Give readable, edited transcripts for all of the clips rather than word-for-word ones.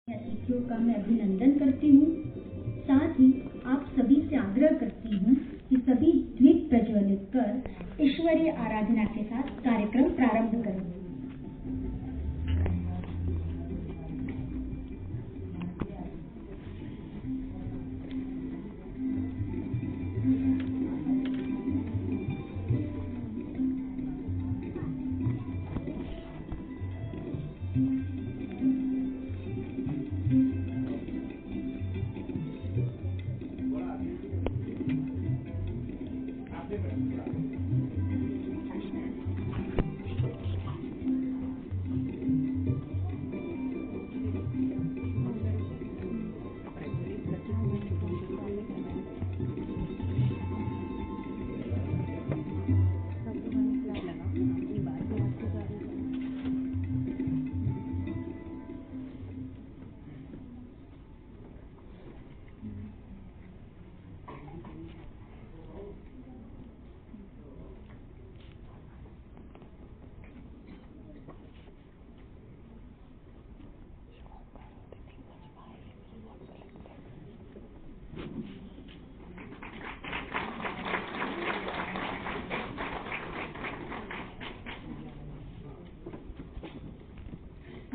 अतिथियों का मैं अभिनंदन करती हूँ। साथ ही आप सभी से आग्रह करती हूँ कि सभी दीप प्रज्वलित कर ईश्वरीय आराधना के साथ कार्यक्रम प्रारंभ करें।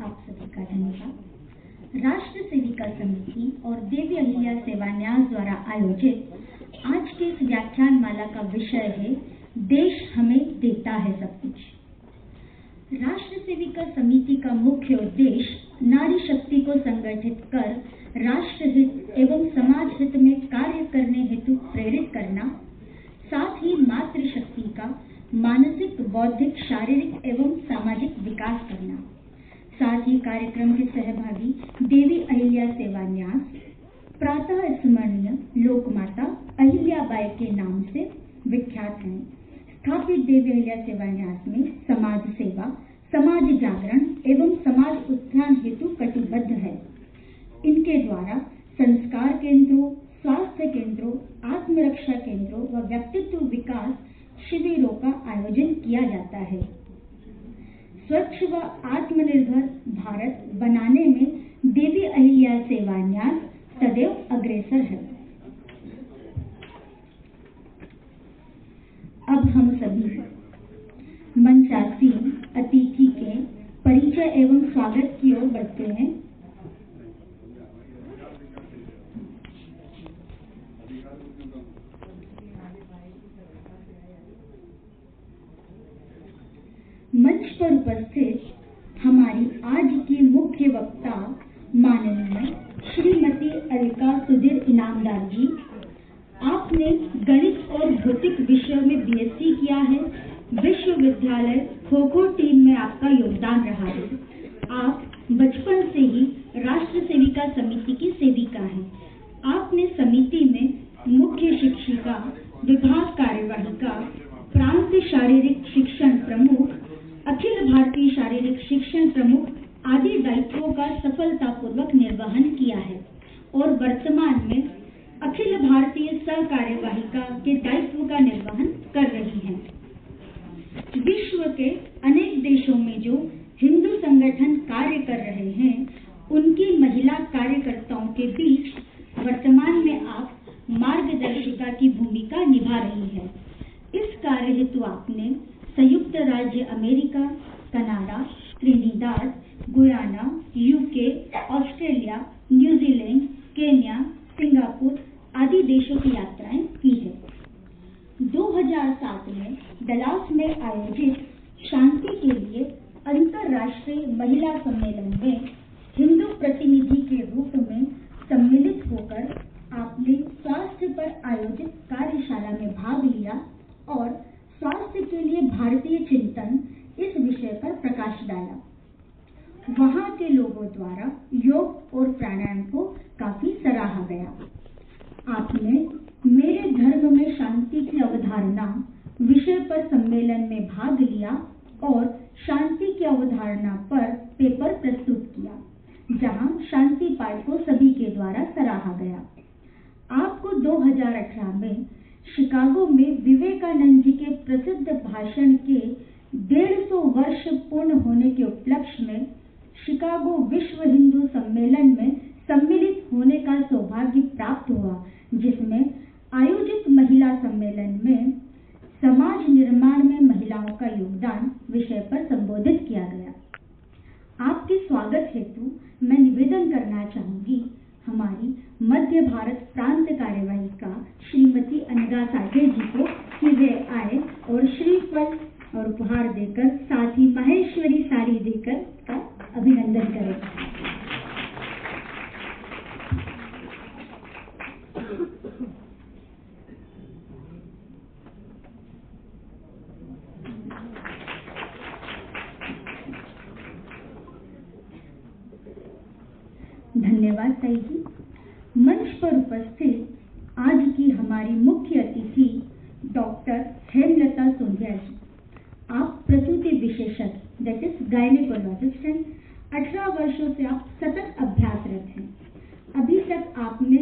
आप सभी का धन्यवाद। राष्ट्र सेविका समिति और देवी अहिल्या सेवा न्यास द्वारा आयोजित आज के इस व्याख्यान माला का विषय है देश हमें देता है सब कुछ। राष्ट्र सेविका समिति का मुख्य उद्देश्य नारी शक्ति को संगठित कर राष्ट्र हित एवं समाज हित में कार्य करने हेतु प्रेरित करना, साथ ही मातृशक्ति का मानसिक, बौद्धिक, शारीरिक एवं सामाजिक विकास करना। साथ ही कार्यक्रम के सहभागी देवी अहिल्या सेवा न्यास प्रातः स्मरणीय लोकमाता अहिल्याबाई के नाम से विख्यात हैं। स्थापित देवी अहिल्या सेवा न्यास में समाज सेवा, समाज जागरण एवं समाज उत्थान हेतु कटिबद्ध है। इनके द्वारा संस्कार केंद्रों, स्वास्थ्य केंद्रों, आत्मरक्षा केंद्रों व व्यक्तित्व विकास शिविरों का आयोजन किया जाता है। स्वच्छ व आत्मनिर्भर भारत बनाने में देवी अहिल्या सेवा न्यास सदैव अग्रसर है। अब हम सभी मंचासीन अतिथि के परिचय एवं स्वागत की ओर बढ़ते हैं। मंच पर उपस्थित हमारी आज की मुख्य वक्ता माननीय श्रीमती अलका सुधीर इनामदार जी, आपने गणित और भौतिक विषयों में बीएससी किया है। विश्वविद्यालय खो-खो टीम में आपका योगदान रहा है। आप बचपन से ही राष्ट्र सेविका समिति की सेविका हैं। आपने समिति में मुख्य शिक्षिका, विभाग कार्यवाहिका, प्रांत शारीरिक शिक्षण प्रमुख, अखिल भारतीय शारीरिक शिक्षण प्रमुख आदि दायित्वों का सफलतापूर्वक निर्वहन किया है और वर्तमान में अखिल भारतीय सहकार्यवाहिका के दायित्व का निर्वहन कर रही हैं। विश्व के अनेक देशों में जो हिंदू संगठन कार्य कर रहे हैं, उनकी महिला कार्यकर्ताओं के बीच वर्तमान में आप मार्गदर्शिका की भूमिका निभा रही है। इस कार्य हेतु आपने संयुक्त राज्य America, Canada, Trinidad, Guyana, UK, Australia, New Zealand, Kenya, Singapore आदि देशों की यात्राएं की है। 2007 में डलास में आयोजित शांति के लिए अंतर्राष्ट्रीय महिला सम्मेलन में हिंदू प्रतिनिधि के रूप में सम्मिलित होकर आपने स्वास्थ्य पर आयोजित कार्यशाला में भाग लिया और स्वास्थ्य के लिए भारतीय चिंतन इस विषय पर प्रकाश डाला। वहां के लोगों द्वारा योग और प्राणायाम को काफी सराहा गया। आपने मेरे धर्म में शांति की अवधारणा विषय पर सम्मेलन में भाग लिया और शांति की अवधारणा पर पेपर प्रस्तुत किया, जहां शांति पाठ को सभी के द्वारा सराहा गया। आपको 2018 में शिकागो में विवेकानंद जी के प्रसिद्ध भाषण के 150 वर्ष पूर्ण होने के उपलक्ष्य में शिकागो विश्व हिंदू सम्मेलन में मध्य भारत प्रांत कार्यवाहिका श्रीमती अनगा साठे जी को कि वे आए और श्रीफल और उपहार देकर साथ ही माहेश्वरी साड़ी देकर का अभिनंदन करें। धन्यवाद ताई जी। मंच पर उपस्थित आज की हमारी मुख्य अतिथि डॉक्टर हेमलता सोंधिया जी। आप प्रसूति विशेषज्ञ दैट इज गायनेकोलॉजिस्ट हैं। 18 वर्षों से आप सतत अभ्यासरत हैं। अभी तक आपने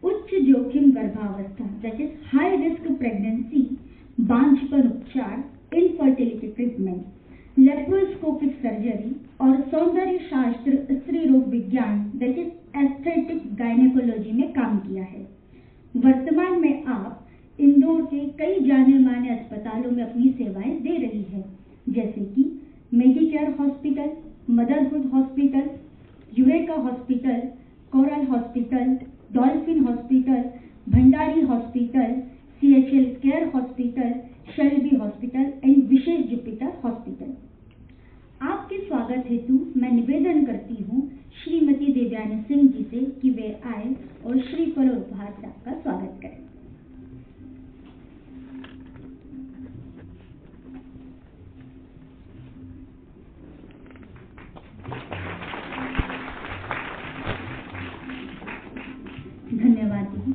उच्च जोखिम गर्भावस्था that is high risk pregnancy, बांझपन उपचार, इनफर्टिलिटी ट्रीटमेंट, लेप्रोस्कोपिक सर्जरी और सौंदर्य शास्त्र स्त्री रोग विज्ञान दैट इज एस्थेटिक गायनेकोलॉजी में काम किया है। वर्तमान में आप इंदौर के कई जाने माने अस्पतालों में अपनी सेवाएं दे रही है, जैसे कि Medicare hospital, Motherhood hospital, Eureka hospital, Coral hospital, Dolphin hospital, Bhandari hospital, CHL care hospital, Shalby hospital and Vishesh Jupiter hospital. आपके स्वागत हेतु मैं निवेदन करती हूँ श्रीमती देवयानी सिंह जी से कि वे आए और श्रीफल और उपहार से आपका स्वागत करें। धन्यवाद दीदी।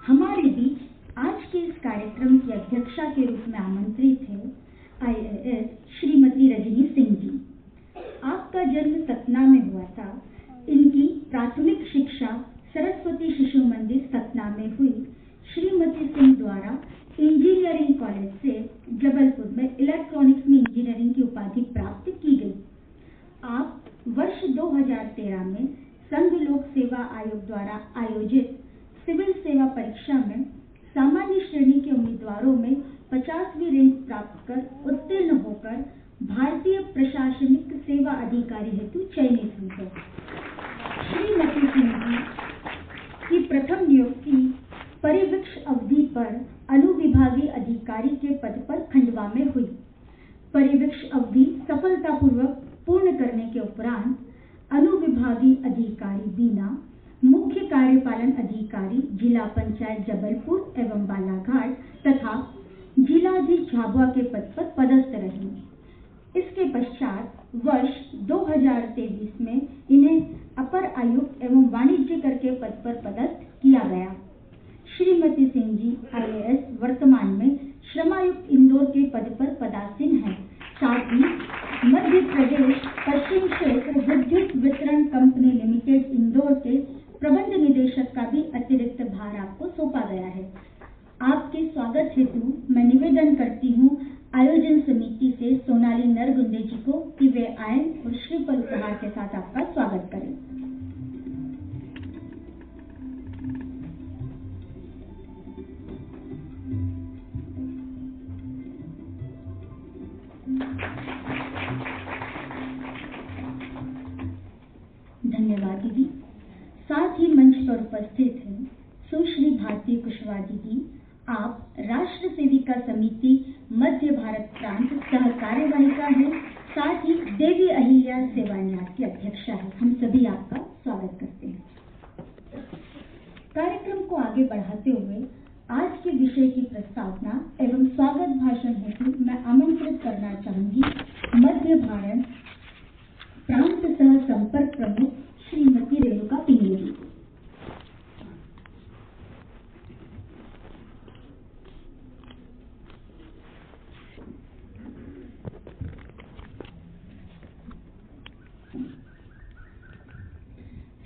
हमारे बीच आज के इस कार्यक्रम की अध्यक्षा के रूप में आमंत्रित है IAS श्रीमती रजनी सिंह जी। आपका जन्म सतना में हुआ था। इनकी प्राथमिक शिक्षा सरस्वती शिशु मंदिर सतना में हुई। श्रीमती सिंह द्वारा इंजीनियरिंग कॉलेज से जबलपुर में इलेक्ट्रॉनिक्स में इंजीनियरिंग की उपाधि प्राप्त की गई। आप वर्ष 2013 में संघ लोक सेवा आयोग द्वारा आयोजित सिविल सेवा परीक्षा में सामान्य श्रेणी के उम्मीदवारों में 50वीं रैंक प्राप्त कर उत्तीर्ण होकर भारतीय प्रशासनिक सेवा अधिकारी हेतु चयनित हुई है। श्रीमती सिंह जी की प्रथम नियुक्ति परिवीक्ष अवधि पर अनुविभागीय अधिकारी के पद पर खंडवा में हुई। परिवीक्ष अवधि सफलतापूर्वक पूर्ण करने के उपरांत अनुविभागीय अधिकारी बीना मुख्य कार्यपालन अधिकारी जिला पंचायत जबलपुर एवं बालाघाट तथा जिलाधीश झाबुआ के पद पर पदस्थ रही। इसके पश्चात वर्ष 2023 में इन्हें अपर आयुक्त एवं वाणिज्य कर के पद पर पदस्थ किया गया। श्रीमती सिंह जी IAS वर्तमान में श्रमायुक्त इंदौर के पद पर पदासीन हैं। साथ ही मध्य प्रदेश पश्चिम क्षेत्र विद्युत वितरण कंपनी लिमिटेड इंदौर के प्रबंध निदेशक का भी अतिरिक्त भार आपको सौंपा गया है। आपके स्वागत हेतु मैं निवेदन करती हूँ आयोजन समिति से सोनाली नरगुंदे जी को कि वे आए और श्रीफल उपहार के साथ आपका स्वागत करें। धन्यवाद दीदी। साथ ही मंच पर उपस्थित हैं सुश्री भारती कुशवाहा दीदी। आप राष्ट्र सेविका समिति मध्य भारत प्रांत सह कार्यवाहिका है। साथ ही देवी अहिल्या सेवा न्यास की अध्यक्षा है। हम सभी आपका स्वागत करते हैं। कार्यक्रम को आगे बढ़ाते हुए आज के विषय की प्रस्तावना एवं स्वागत भाषण हेतु मैं आमंत्रित करना चाहूंगी मध्य भारत प्रांत सह संपर्क प्रमुख श्रीमती रेणुका पिंगले जी।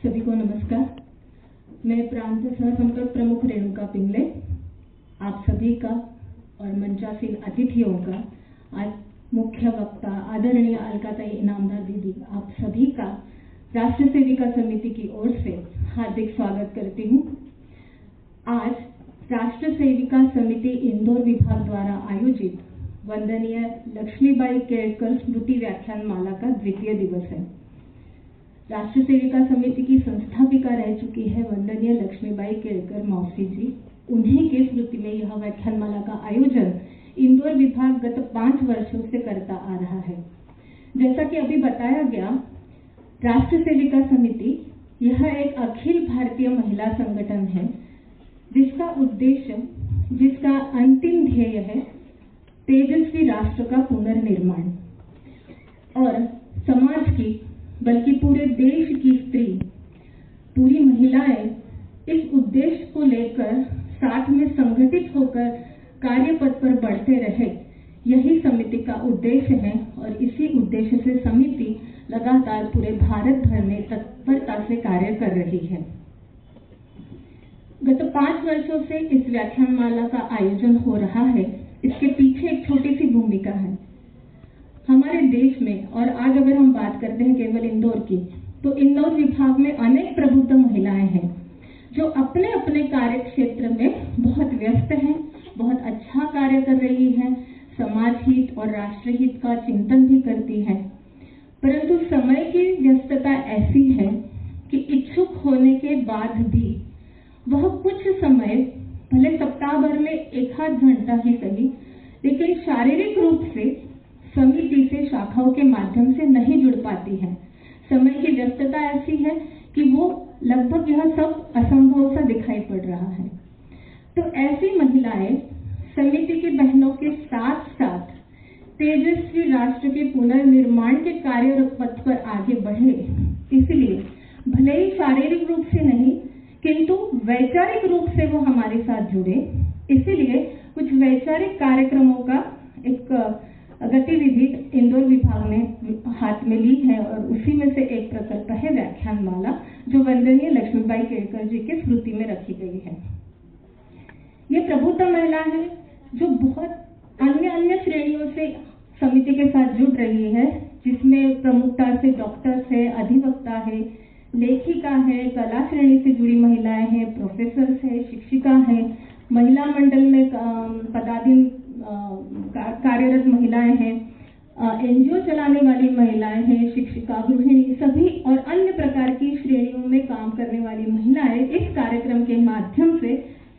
सभी को नमस्कार। मैं प्रांत सह संपर्क प्रमुख रेणुका पिंगले आप सभी का और मंचासीन अतिथियों का आज मुख्य वक्ता आदरणीय अलकाताई इनामदार दीदी आप सभी का राष्ट्र सेविका समिति की ओर से हार्दिक स्वागत करती हूँ। आज राष्ट्र सेविका समिति इंदौर विभाग द्वारा आयोजित वंदनीय लक्ष्मीबाई केळकर स्मृति व्याख्यान माला का द्वितीय दिवस है। राष्ट्र सेविका समिति की संस्थापिका रह चुकी है वंदनीय लक्ष्मीबाई केळकर मौसी जी। उन्हीं की स्मृति में यह व्याख्यानमाला का आयोजन इंदौर विभाग गत 5 वर्षों से करता आ रहा है। जैसा कि अभी बताया गया, राष्ट्र सेविका समिति यह एक अखिल भारतीय महिला संगठन है जिसका उद्देश्य, जिसका अंतिम ध्येय है तेजस्वी राष्ट्र का पुनर्निर्माण और समाज की, बल्कि पूरे देश की स्त्री, पूरी महिलाएं इस उद्देश्य को लेकर साथ में संगठित होकर कार्यपथ पर बढ़ते रहे, यही समिति का उद्देश्य है। और इसी उद्देश्य से समिति लगातार पूरे भारत भर में तत्परता से कार्य कर रही है। गत 5 वर्षों से इस व्याख्यानमाला का आयोजन हो रहा है। इसके पीछे एक छोटी सी भूमिका है। हमारे देश में, और आज अगर हम बात करते हैं केवल इंदौर की, तो इंदौर विभाग में अनेक प्रबुद्ध महिलाएं हैं जो अपने अपने कार्य क्षेत्र में बहुत व्यस्त हैं, बहुत अच्छा कार्य कर रही हैं, समाज हित और राष्ट्र हित का चिंतन भी करती हैं। परंतु समय की व्यस्तता ऐसी है कि इच्छुक होने के बाद भी वह कुछ समय, भले सप्ताह भर में 1-8 घंटा ही सही, लेकिन शारीरिक रूप से समिति से शाखाओं के माध्यम से नहीं जुड़ पाती है। समय की व्यस्तता ऐसी है कि वो लगभग यह सब असंभव सा दिखाई पड़ रहा है। तो ऐसी महिलाएं समिति की बहनों के साथ साथ तेजस्वी राष्ट्र के पुनर्निर्माण के कार्य पथ पर आगे बढ़े, इसलिए भले ही शारीरिक रूप से नहीं किंतु वैचारिक रूप से वो हमारे साथ जुड़े। इसलिए कुछ वैचारिक कार्यक्रमों का एक गतिविधि इंदौर विभाग ने हाथ में ली है और उसी में से एक प्रकल्प है व्याख्यानमाला, जो वंदनीय लक्ष्मीबाई केळकर जी की स्मृति में रखी गई है। ये प्रबुद्ध महिला है जो बहुत अन्य श्रेणियों से समिति के साथ जुड़ रही है, जिसमें प्रमुखता से डॉक्टर है, अधिवक्ता है, लेखिका है, कला श्रेणी से जुड़ी महिलाएं हैं, प्रोफेसर है, शिक्षिका है, महिला मंडल में कार्यरत महिलाएं हैं, एनजीओ चलाने वाली महिलाएं हैं, शिक्षिका, गृहिणी, सभी और अन्य प्रकार की श्रेणियों में काम करने वाली महिलाएं इस कार्यक्रम के माध्यम से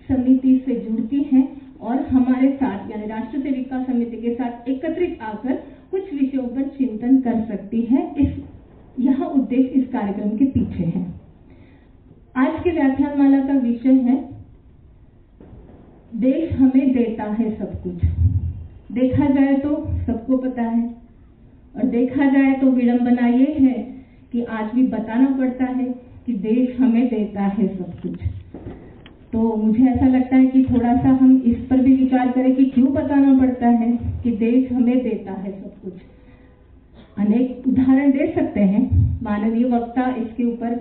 समिति से जुड़ती हैं और हमारे साथ यानी राष्ट्र सेविका समिति के साथ एकत्रित आकर कुछ विषयों पर चिंतन कर सकती है। यह उद्देश्य इस कार्यक्रम के पीछे है। आज के व्याख्यानमाला का विषय है देश हमें देता है सब कुछ। देखा जाए तो सबको पता है और देखा जाए तो विडंबना ये है कि आज भी बताना पड़ता है कि देश हमें देता है सब कुछ। तो मुझे ऐसा लगता है कि थोड़ा सा हम इस पर भी विचार करें कि क्यों बताना पड़ता है कि देश हमें देता है सब कुछ। अनेक उदाहरण दे सकते हैं, माननीय वक्ता इसके ऊपर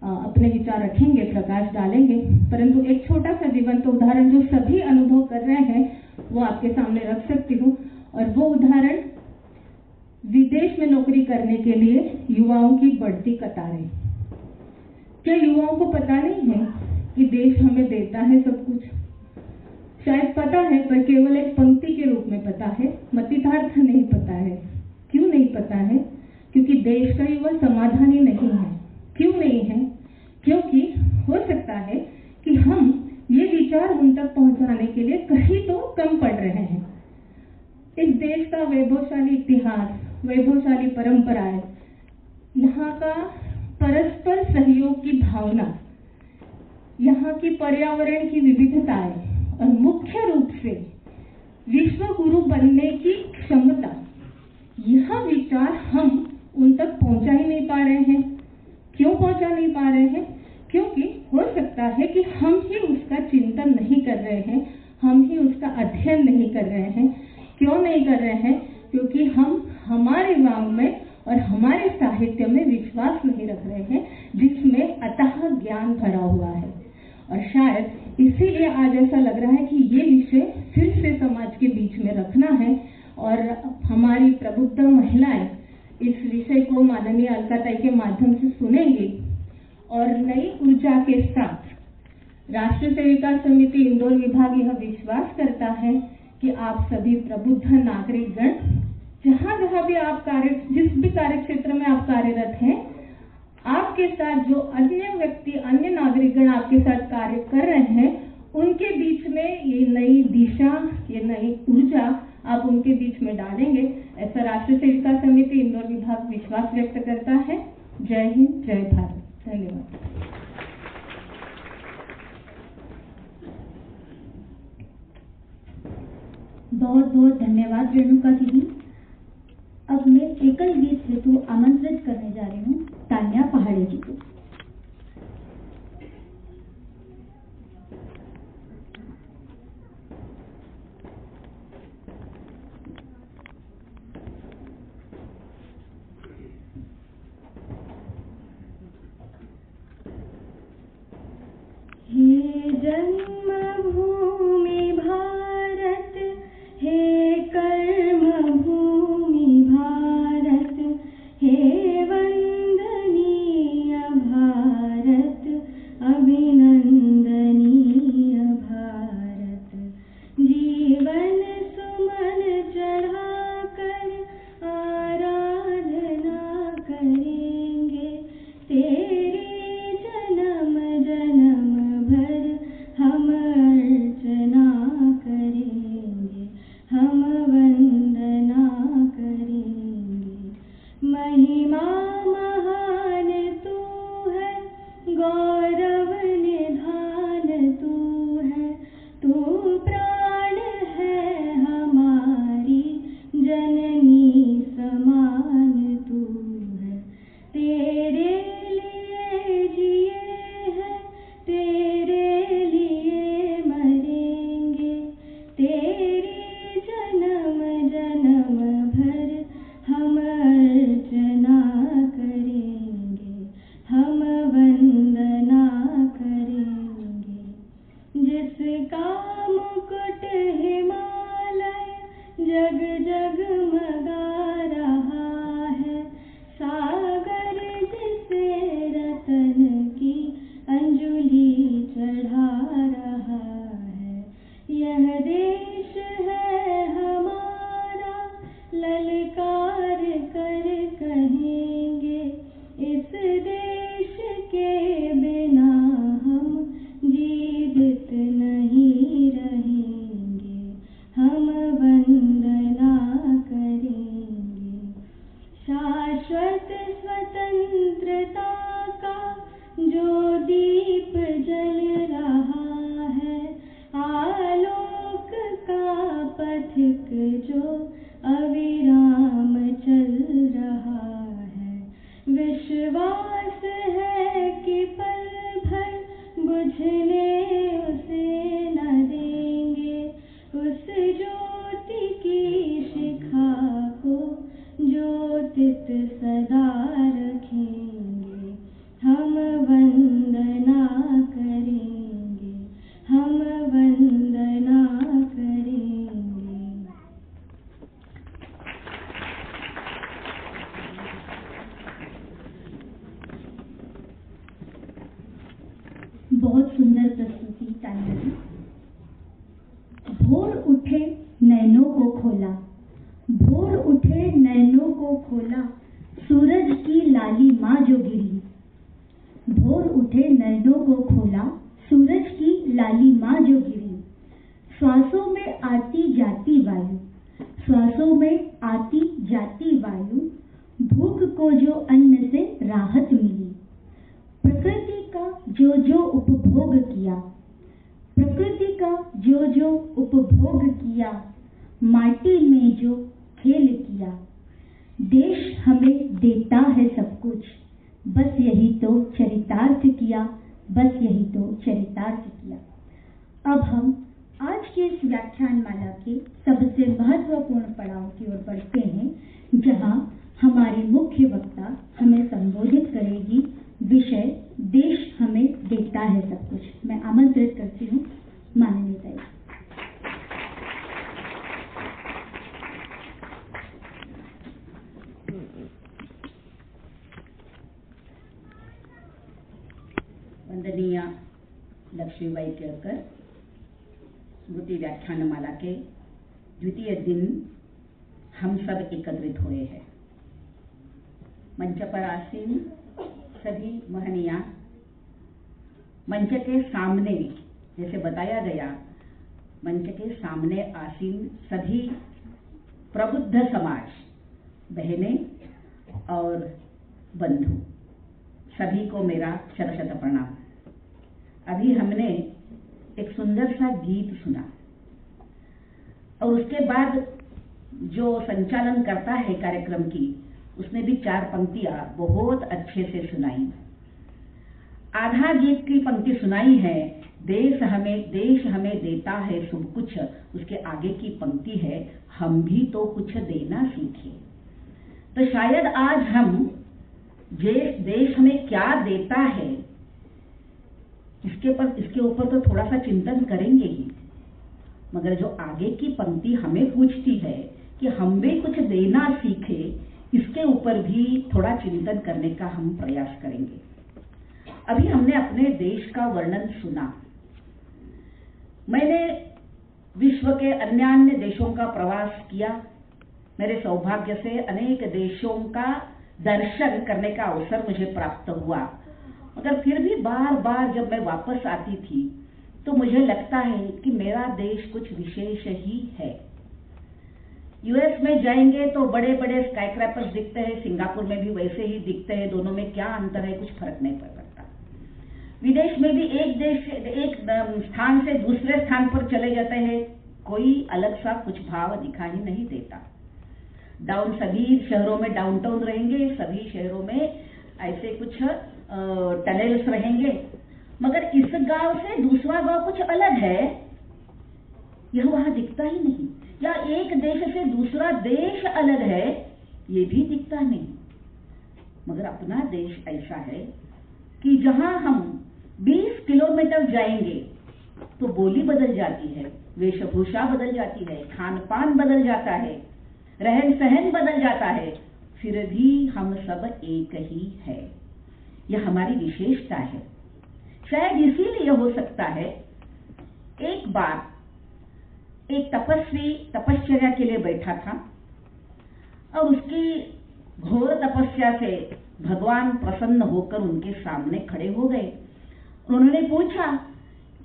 अपने विचार रखेंगे, प्रकाश डालेंगे, परंतु एक छोटा सा जीवंत उदाहरण जो सभी अनुभव कर रहे हैं वो आपके सामने रख सकती हूँ। और वो उदाहरण विदेश में नौकरी करने के लिए युवाओं की बढ़ती कतारें। क्या युवाओं को पता नहीं है कि देश हमें देता है सब कुछ? शायद पता है पर केवल एक पंक्ति के रूप में पता है, मतितार्थ नहीं पता है। क्यों नहीं पता है? क्योंकि देश का युवा समाधानी नहीं है। क्यों नहीं है? क्योंकि हो सकता है कि हम ये विचार उन तक पहुंचाने के लिए कहीं तो कम पड़ रहे हैं। इस देश का वैभवशाली इतिहास, वैभवशाली परंपराएं, यहाँ का परस्पर सहयोग की भावना, यहाँ की पर्यावरण की विविधताएं और मुख्य रूप से विश्व गुरु बनने की क्षमता, यह विचार हम उन तक पहुंचा ही नहीं पा रहे हैं। क्यों पहुंचा नहीं पा रहे हैं? क्योंकि हो सकता है कि हम ही उसका चिंतन नहीं कर रहे हैं, हम ही उसका अध्ययन नहीं कर रहे हैं। क्यों नहीं कर रहे हैं? क्योंकि हम हमारे वांग में और हमारे साहित्य में विश्वास नहीं रख रहे हैं, जिसमें अथाह ज्ञान भरा हुआ है। और शायद इसीलिए आज ऐसा लग रहा है कि ये विषय फिर से समाज के बीच में रखना है और हमारी प्रबुद्ध महिलाएं इस विषय को माननीय अलकाताई के माध्यम से सुनेंगी और नई ऊर्जा के साथ राष्ट्र सेविका समिति इंदौर विभाग यह विश्वास करता है कि आप सभी प्रबुद्ध नागरिकगण जहां भी आप जिस भी कार्य क्षेत्र में आप कार्यरत हैं, आपके साथ जो अन्य व्यक्ति, अन्य नागरिकगण आपके साथ कार्य कर रहे हैं, उनके बीच में ये नई दिशा, ये नई ऊर्जा आप उनके बीच में डालेंगे, ऐसा राष्ट्रीय सेविका समिति इंदौर विभाग विश्वास व्यक्त करता है। जय हिंद, जय भारत। धन्यवाद। बहुत बहुत धन्यवाद रेणुका दीदी। अब मैं एकल गीत हेतु आमंत्रित करने जा रही हूँ तान्या पहाड़े जी को। हे जन्मभूमि भारत, हे कर्मभूमि भारत, हे वंदनीय भारत, अभिनंदनीय भारत। जीवन सुमन चढ़ाकर आराधना करेंगे तेरी जन्म जन्म भर हम अर्चना करेंगे, हम वंदना करेंगे। महिमा महान तू है, गौरव निधान तू है, तू प्राण है हमारी जननी समान तू है। तेरे लिए जिए हैं, तेरे लिए मरेंगे, तेरी जन्म जन्म भर हम अर्चना करेंगे, हम वंदना करेंगे। जिसका मुकुट हिमालय जग जगमगा रहा है, सागर जिसे रतन की अंजुलि चढ़ा रहा है। यह देश है हमारा, ललकार कर कहेंगे, इस देश के बिना हम जीवित नहीं रहेंगे, हम वंदना करेंगे। शाश्वत स्वतंत्रता का जो दीप जल रहा है, आलोक का पथिक जो अविराम चल रहा है। विश्वास है कि पल भर बुझने उसे न देंगे, उस ज्योति की शिखा को ज्योतित सदा रखेंगे, हम वंदना करेंगे, हम वंदना करेंगे। बहुत सुंदर प्रस्तुति तान्या जी। भोर उठे नैनों को खोला, भोर उठे नैनों को खोला, सूरज की लाली माँ जो गिरी। भोर उठे नैनों को खोला, सूरज की लाली माँ जो गिरी। श्वासों में आती जाती वायु, श्वासों में आती जाती वायु, भूख को जो अन्न से राहत मिली। प्रकृति का जो जो उपभोग किया, प्रकृति का जो जो उपभोग किया, माटी में जो खेल किया। देश हमें देता है सब कुछ, बस यही तो चरितार्थ किया, बस यही तो चरितार्थ किया। अब हम आज के इस व्याख्यान माला के सबसे महत्वपूर्ण पड़ाव की ओर बढ़ते हैं, जहां हमारी मुख्य वक्ता हमें संबोधित करेगी। विषय देश हमें देता है सब कुछ। मैं आमंत्रित करती हूँ माननीय ताई। वंदनीय लक्ष्मीबाई केळकर स्मृति व्याख्यानमाला के द्वितीय दिन हम सब एकत्रित हुए हैं। मंच पर आसीन सभी महनीया, मंच के सामने, जैसे बताया गया, मंच के सामने आसीन सभी प्रबुद्ध समाज, बहनें और बंधु, सभी को मेरा शत शत प्रणाम। अभी हमने एक सुंदर सा गीत सुना और उसके बाद जो संचालन करता है कार्यक्रम की, उसने भी 4 पंक्तियां बहुत अच्छे से सुनाई। आधा गीत की पंक्ति सुनाई है, देश हमें देता है सब कुछ, उसके आगे की पंक्ति है, हम भी तो कुछ देना सीखे। तो शायद आज हम देश हमें क्या देता है इसके ऊपर तो थोड़ा सा चिंतन करेंगे ही, मगर जो आगे की पंक्ति हमें पूछती है कि हम भी कुछ देना सीखे, इसके ऊपर भी थोड़ा चिंतन करने का हम प्रयास करेंगे। अभी हमने अपने देश का वर्णन सुना। मैंने विश्व के अन्य देशों का प्रवास किया। मेरे सौभाग्य से अनेक देशों का दर्शन करने का अवसर मुझे प्राप्त हुआ, मगर फिर भी बार बार जब मैं वापस आती थी तो मुझे लगता है कि मेरा देश कुछ विशेष ही है। यूएस में जाएंगे तो बड़े बड़े स्काईक्रैपर्स दिखते हैं, सिंगापुर में भी वैसे ही दिखते हैं, दोनों में क्या अंतर है, कुछ फर्क नहीं पड़ सकता। विदेश में भी एक स्थान से दूसरे स्थान पर चले जाते हैं, कोई अलग सा कुछ भाव दिखाई नहीं देता। सभी शहरों में डाउनटाउन रहेंगे, सभी शहरों में ऐसे कुछ टनल्स रहेंगे, मगर इस गांव से दूसरा गांव कुछ अलग है, यह वहां दिखता ही नहीं। या एक देश से दूसरा देश अलग है, ये भी दिखता नहीं। मगर अपना देश ऐसा है कि जहां हम 20 किलोमीटर जाएंगे तो बोली बदल जाती है, वेशभूषा बदल जाती है, खान पान बदल जाता है, रहन सहन बदल जाता है, फिर भी हम सब एक ही है। यह हमारी विशेषता है। शायद इसीलिए हो सकता है, एक बार एक तपस्वी तपश्चर्या के लिए बैठा था और उसकी घोर तपस्या से भगवान प्रसन्न होकर उनके सामने खड़े हो गए। उन्होंने पूछा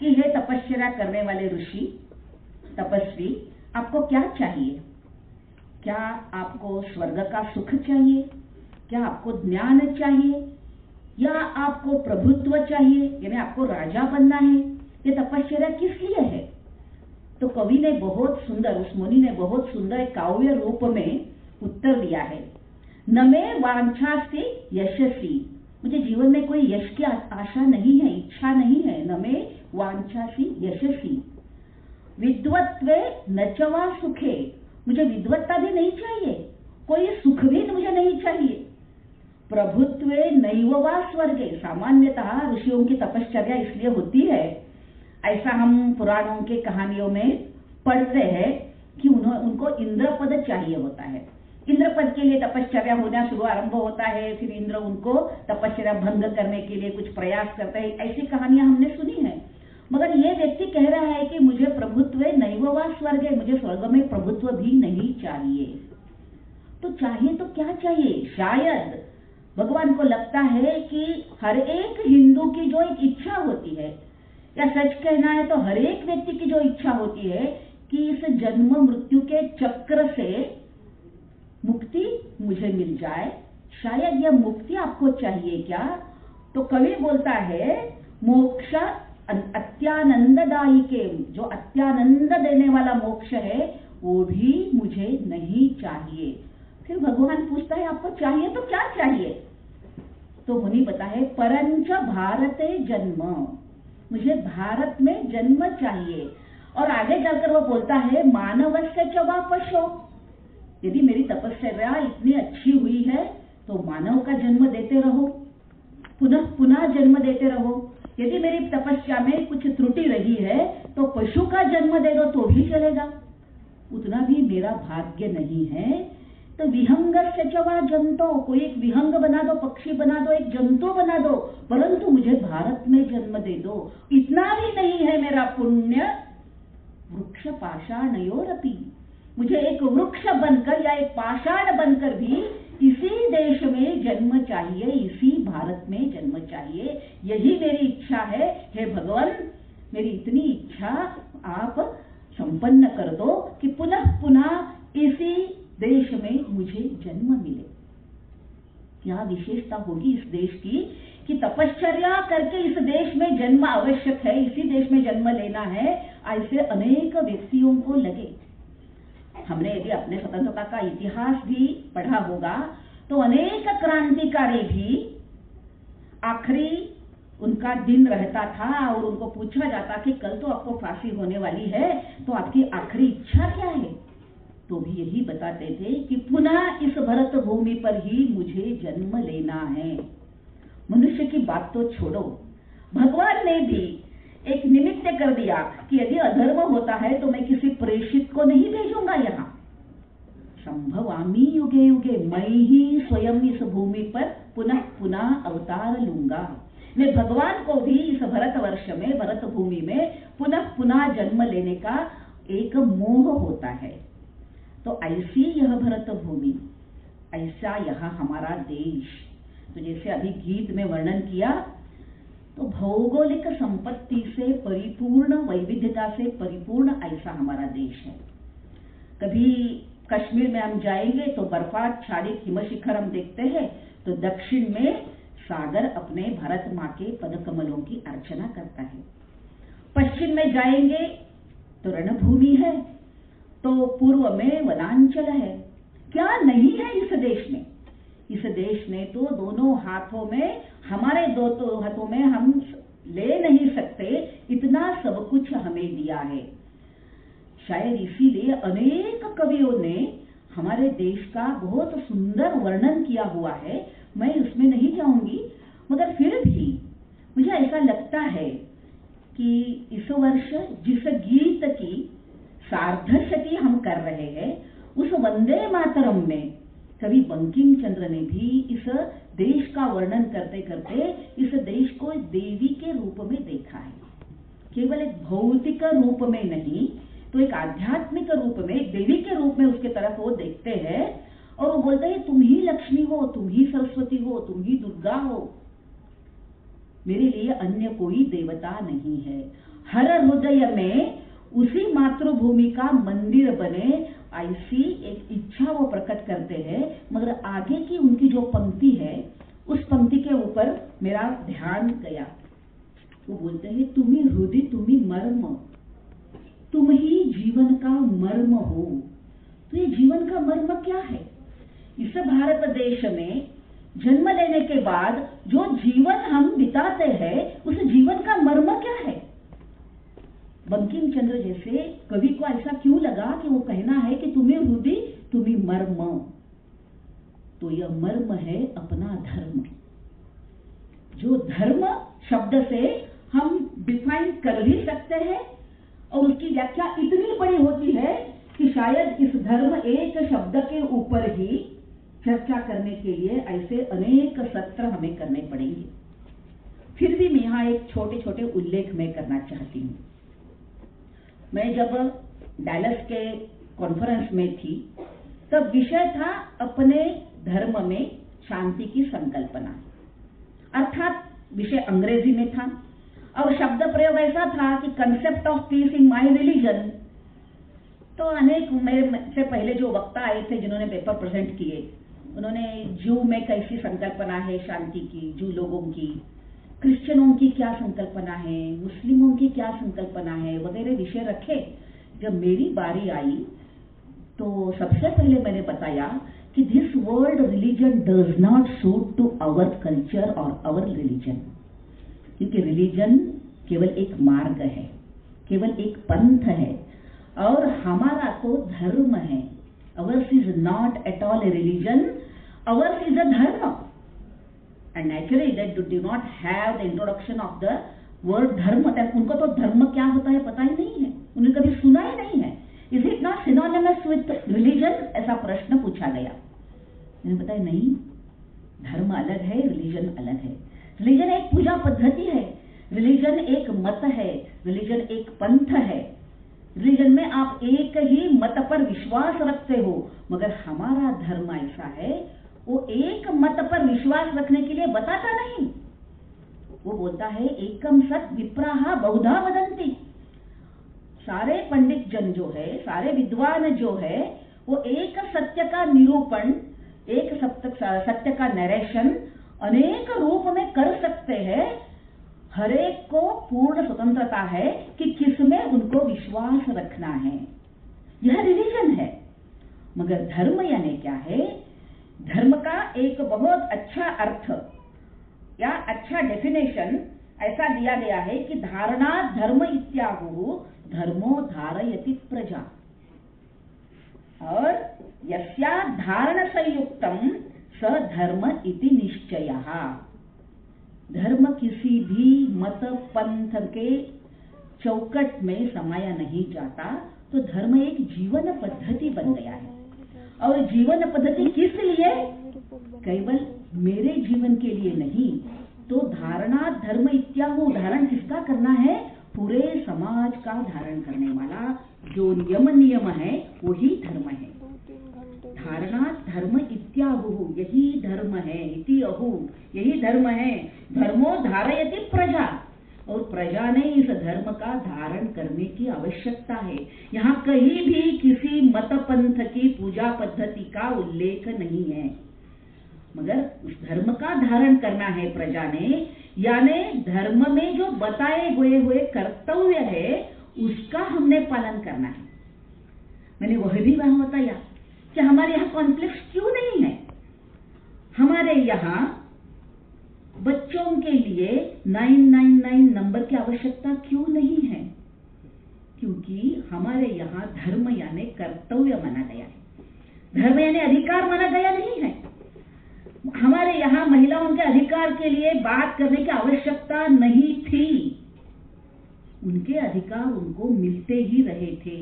कि हे तपश्चर्या करने वाले ऋषि, तपस्वी, आपको क्या चाहिए? क्या आपको स्वर्ग का सुख चाहिए? क्या आपको ज्ञान चाहिए? या आपको प्रभुत्व चाहिए, यानी आपको राजा बनना है? ये तपश्चर्या किस लिए है? तो कवि ने बहुत सुंदर, उस मुनि ने बहुत सुंदर काव्य रूप में उत्तर दिया है, न मे वांछास्ति यशस्वी, मुझे जीवन में कोई यश की आशा नहीं है, इच्छा नहीं है। न मे वांछास्ति यशस्वी, विद्वत्वे न च वा सुखे, मुझे विद्वत्ता भी नहीं चाहिए, कोई सुख भी मुझे नहीं चाहिए। प्रभुत्वे नैव वा स्वर्गे, सामान्यतः ऋषियों की तपश्चर्या इसलिए होती है, ऐसा हम पुराणों के कहानियों में पढ़ते हैं कि उनको इंद्रपद चाहिए होता है। इंद्रपद के लिए तपश्चर्या होना आरंभ होता है, फिर इंद्र उनको तपश्चर्या भंग करने के लिए कुछ प्रयास करते हैं। ऐसी कहानियां हमने सुनी है। मगर ये व्यक्ति कह रहा है कि मुझे प्रभुत्वे नैव वा स्वर्गे, मुझे स्वर्ग में प्रभुत्व भी नहीं चाहिए। तो चाहिए तो क्या चाहिए? शायद भगवान को लगता है कि हर एक हिंदू की जो एक इच्छा होती है, या सच कहना है तो हर एक व्यक्ति की जो इच्छा होती है कि इस जन्म मृत्यु के चक्र से मुक्ति मुझे मिल जाए, शायद यह मुक्ति आपको चाहिए क्या? तो कवि बोलता है, मोक्ष अत्यानंददायी के, जो अत्यानंद देने वाला मोक्ष है वो भी मुझे नहीं चाहिए। फिर भगवान पूछता है, आपको चाहिए तो क्या चाहिए? तो मुनि पता है, परंच भारते जन्म, मुझे भारत में जन्म चाहिए। और आगे जाकर वो बोलता है, मानवस्य च वा पशो, यदि मेरी तपस्या इतनी अच्छी हुई है तो मानव का जन्म देते रहो, पुनः पुनः जन्म देते रहो। यदि मेरी तपस्या में कुछ त्रुटि रही है तो पशु का जन्म दे दो तो भी चलेगा, उतना भी मेरा भाग्य नहीं है। तो विहंगस्य च वा जंतो, कोई एक विहंग बना दो, पक्षी बना दो, एक जंतु बना दो, परंतु मुझे भारत में जन्म दे दो। इतना भी नहीं है मेरा पुण्य, वृक्ष पाषाणयोरपि, मुझे एक वृक्ष बनकर या एक पाषाण बनकर भी इसी देश में जन्म चाहिए, इसी भारत में जन्म चाहिए। यही मेरी इच्छा है। हे भगवान, मेरी इतनी इच्छा आप संपन्न कर दो कि पुनः पुनः इसी देश में मुझे जन्म मिले। क्या विशेषता होगी इस देश की कि तपश्चर्या करके इस देश में जन्म आवश्यक है, इसी देश में जन्म लेना है, ऐसे अनेक व्यक्तियों को लगे। हमने यदि अपने स्वतंत्रता का इतिहास भी पढ़ा होगा तो अनेक क्रांतिकारी भी आखिरी उनका दिन रहता था और उनको पूछा जाता कि कल तो आपको फांसी होने वाली है, तो आपकी आखिरी इच्छा क्या है? तो भी यही बताते थे कि पुनः इस भरत भूमि पर ही मुझे जन्म लेना है। मनुष्य की बात तो छोड़ो, भगवान ने भी एक निमित्त कर दिया कि यदि अधर्म होता है तो मैं किसी प्रेषित को नहीं भेजूंगा यहाँ। संभवामि युगे युगे, मैं ही स्वयं इस भूमि पर पुनः पुनः अवतार लूंगा। मैं भगवान को भी इस भरतवर्ष में, भरत भूमि में पुनः पुनः जन्म लेने का एक मोह होता है। तो ऐसी यह भरत भूमि, ऐसा यह हमारा देश। तो जैसे अभी गीत में वर्णन किया, तो भौगोलिक संपत्ति से परिपूर्ण, वैविध्यता से परिपूर्ण ऐसा हमारा देश है। कभी कश्मीर में हम जाएंगे तो बर्फाच्छादित हिमशिखर हम देखते हैं, तो दक्षिण में सागर अपने भारत माँ के पदकमलों की अर्चना करता है। पश्चिम में जाएंगे तो रणभूमि है, तो पूर्व में वनांचल है। क्या नहीं है इस देश में? इस देश ने तो दोनों हाथों में, हमारे दोनों हाथों में हम ले नहीं सकते, इतना सब कुछ हमें दिया है। शायद इसीलिए अनेक कवियों ने हमारे देश का बहुत सुंदर वर्णन किया हुआ है। मैं उसमें नहीं जाऊंगी, मगर फिर भी मुझे ऐसा लगता है कि इस वर्ष जिस गीत की सार्धशती हम कर रहे हैं, उस वंदे मातरम में कवि बंकिम चंद्र ने भी इस देश का वर्णन करते करते इस देश को देवी के रूप में देखा है। केवल एक भौतिक रूप में नहीं, तो एक आध्यात्मिक रूप में, एक देवी के रूप में उसके तरफ वो देखते हैं और वो बोलते हैं, तुम ही लक्ष्मी हो, तुम ही सरस्वती हो, तुम ही दुर्गा हो, मेरे लिए अन्य कोई देवता नहीं है। हर हृदय में उसी मातृभूमि का मंदिर बने, ऐसी एक इच्छा वो प्रकट करते हैं। मगर आगे की उनकी जो पंक्ति है, उस पंक्ति के ऊपर मेरा ध्यान गया। वो बोलते हैं, तुम ही हृदय, तुम ही मर्म, तुम ही जीवन का मर्म हो। तो ये जीवन का मर्म क्या है? इस भारत देश में जन्म लेने के बाद जो जीवन हम बिताते हैं, उस जीवन का मर्म क्या है? बंकिम चंद्र जैसे कवि को ऐसा क्यों लगा कि वो कहना है कि तुम्हें हृदय, तुम्हें मर्म? तो यह मर्म है अपना धर्म। जो धर्म शब्द से हम डिफाइन कर भी सकते हैं और उसकी व्याख्या इतनी बड़ी होती है कि शायद इस धर्म एक शब्द के ऊपर ही चर्चा करने के लिए ऐसे अनेक सत्र हमें करने पड़ेंगे। फिर भी मैं यहाँ एक छोटे छोटे उल्लेख में करना चाहती हूँ। मैं जब डैलस के कॉन्फ्रेंस में थी, तब विषय था अपने धर्म में शांति की संकल्पना, अर्थात विषय अंग्रेजी में था और शब्द प्रयोग ऐसा था कि concept of peace in my religion. तो अनेक मेरे से पहले जो वक्ता आए थे जिन्होंने पेपर प्रेजेंट किए, उन्होंने जू में कैसी संकल्पना है शांति की, जू लोगों की, क्रिश्चियनों की क्या संकल्पना है, मुस्लिमों की क्या संकल्पना है, वगैरह विषय रखे। जब मेरी बारी आई तो सबसे पहले मैंने बताया कि this world religion does not suit to our culture और आवर रिलीजन, क्योंकि रिलीजन केवल एक मार्ग है, केवल एक पंथ है और हमारा तो धर्म है। Ours is not at all a religion, ours is a dharma. And naturally they do not have the introduction of the word धर्म। उनको तो धर्म क्या होता है पता ही नहीं है, उन्हें कभी सुना ही नहीं है। Is it not synonymous with religion? ऐसा प्रश्न पूछा गया। मैंने बताया नहीं, धर्म अलग है, रिलीजन अलग है। रिलीजन एक पूजा पद्धति है, रिलीजन एक मत है, रिलीजन एक पंथ है। रिलीजन में आप एक ही मत पर विश्वास रखते हो, मगर हमारा धर्म ऐसा है, वो एक मत पर विश्वास रखने के लिए बताता नहीं। वो बोलता है एकम सत विप्राहा बहुधा वदंती। सारे पंडित जन जो है, सारे विद्वान जो है, वो एक सत्य का निरूपण, एक सत्य का नरेशन अनेक रूप में कर सकते हैं। हर एक को पूर्ण स्वतंत्रता है कि किसमें उनको विश्वास रखना है। यह रिलीजन है। मगर धर्म यानी क्या है? धर्म का एक बहुत अच्छा अर्थ या अच्छा डेफिनेशन ऐसा दिया गया है कि धारणा धर्म इत्याहु धर्मो धारयति प्रजा, और यस्या धारण संयुक्तम स धर्म इति निश्चयः। धर्म किसी भी मत पंथ के चौकट में समाया नहीं जाता, तो धर्म एक जीवन पद्धति बन गया है। और जीवन पद्धति किस लिए? केवल मेरे जीवन के लिए नहीं, तो धारणा धर्म इत्याहु धारण किसका करना है? पूरे समाज का धारण करने वाला जो नियम है वही धर्म है। धारणा धर्म इत्याहु यही धर्म है, इति अहु यही धर्म है। धर्मो धारयति प्रजा, और प्रजा ने इस धर्म का धारण करने की आवश्यकता है। यहाँ कहीं भी किसी मत पंथ की पूजा पद्धति का उल्लेख नहीं है, मगर उस धर्म का धारण करना है प्रजा ने, यानी धर्म में जो बताए हुए कर्तव्य है उसका हमने पालन करना है। मैंने वह भी वहां बताया कि हमारे यहाँ कॉन्फ्लिक्ट क्यों नहीं है। हमारे यहाँ बच्चों के लिए 999 नंबर की आवश्यकता क्यों नहीं है? क्योंकि हमारे यहाँ धर्म यानी कर्तव्य माना गया है, धर्म यानी अधिकार माना गया नहीं है। हमारे यहाँ महिलाओं के अधिकार के लिए बात करने की आवश्यकता नहीं थी, उनके अधिकार उनको मिलते ही रहे थे,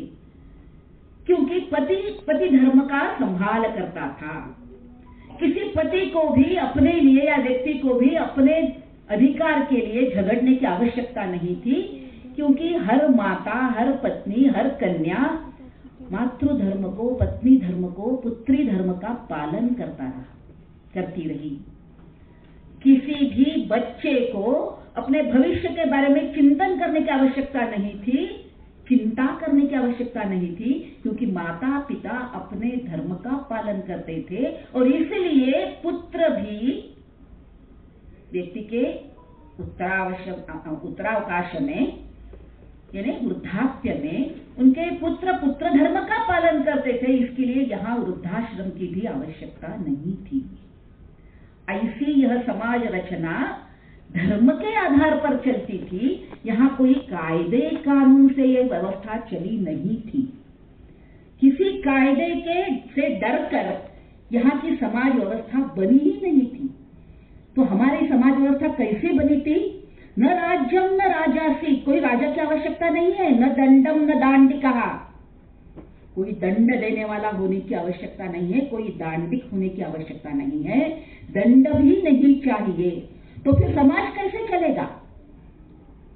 क्योंकि पति धर्म का संभाल करता था। किसी पति को भी अपने लिए या व्यक्ति को भी अपने अधिकार के लिए झगड़ने की आवश्यकता नहीं थी, क्योंकि हर माता, हर पत्नी, हर कन्या मातृ धर्म को, पत्नी धर्म को, पुत्री धर्म का पालन करती रही। किसी भी बच्चे को अपने भविष्य के बारे में चिंतन करने की आवश्यकता नहीं थी, चिंता करने की आवश्यकता नहीं थी, क्योंकि माता पिता अपने धर्म का पालन करते थे। और इसलिए पुत्र भी व्यक्ति के उत्तरावकाश में यानी वृद्धाप्य में उनके पुत्र धर्म का पालन करते थे। इसके लिए यहाँ वृद्धाश्रम की भी आवश्यकता नहीं थी। ऐसी यह समाज रचना धर्म के आधार पर चलती थी। यहाँ कोई कायदे कानून से यह व्यवस्था चली नहीं थी। किसी कायदे के से डरकर यहाँ की समाज व्यवस्था बनी ही नहीं थी। तो हमारी समाज व्यवस्था कैसे बनी थी? न राज्यम न राजासी, कोई राजा की आवश्यकता नहीं है, न दंडम न दांडिका, कोई दंड देने वाला होने की आवश्यकता नहीं है, कोई दांडिक होने की आवश्यकता नहीं है, दंड भी नहीं चाहिए। तो फिर समाज कैसे चलेगा?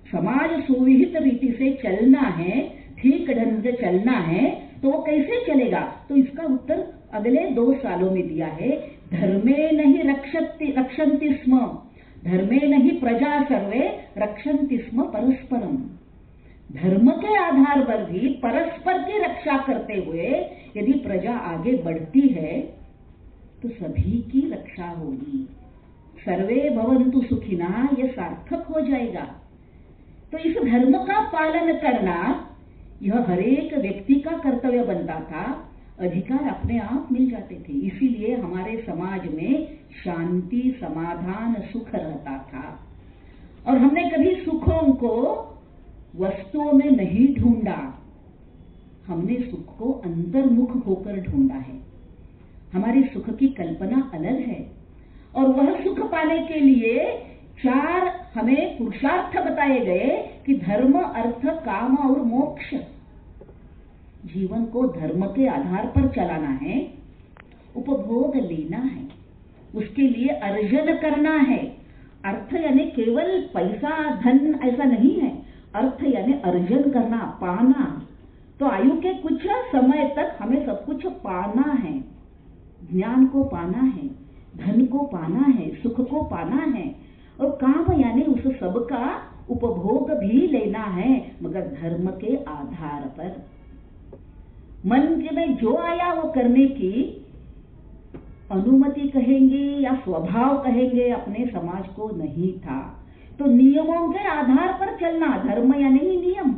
समाज सुविहित रीति से चलना है, ठीक ढंग से चलना है, तो वो कैसे चलेगा? तो इसका उत्तर अगले 2 सालों में दिया है। धर्मे नहीं रक्षन्ति स्म, धर्मे नहीं प्रजा सर्वे रक्षन्ति स्म परस्परम। धर्म के आधार पर भी परस्पर की रक्षा करते हुए यदि प्रजा आगे बढ़ती है तो सभी की रक्षा होगी। सर्वे भवन्तु सुखिनः, यह सार्थक हो जाएगा। तो इस धर्म का पालन करना यह हरेक व्यक्ति का कर्तव्य बनता था। अधिकार अपने आप मिल जाते थे। इसीलिए हमारे समाज में शांति, समाधान, सुख रहता था। और हमने कभी सुखों को वस्तुओं में नहीं ढूंढा, हमने सुख को अंतर्मुख होकर ढूंढा है। हमारी सुख की कल्पना अलग है, और वह सुख पाने के लिए 4 हमें पुरुषार्थ बताए गए कि धर्म, अर्थ, काम और मोक्ष। जीवन को धर्म के आधार पर चलाना है, उपभोग लेना है, उसके लिए अर्जन करना है। अर्थ यानी केवल पैसा धन ऐसा नहीं है, अर्थ यानी अर्जन करना, पाना। तो आयु के कुछ समय तक हमें सब कुछ पाना है, ज्ञान को पाना है, धन को पाना है, सुख को पाना है, और काम यानी उस सब का उपभोग भी लेना है, मगर धर्म के आधार पर। मन में जो आया वो करने की अनुमति कहेंगे या स्वभाव कहेंगे अपने समाज को नहीं था। तो नियमों के आधार पर चलना, धर्म या नहीं नियम,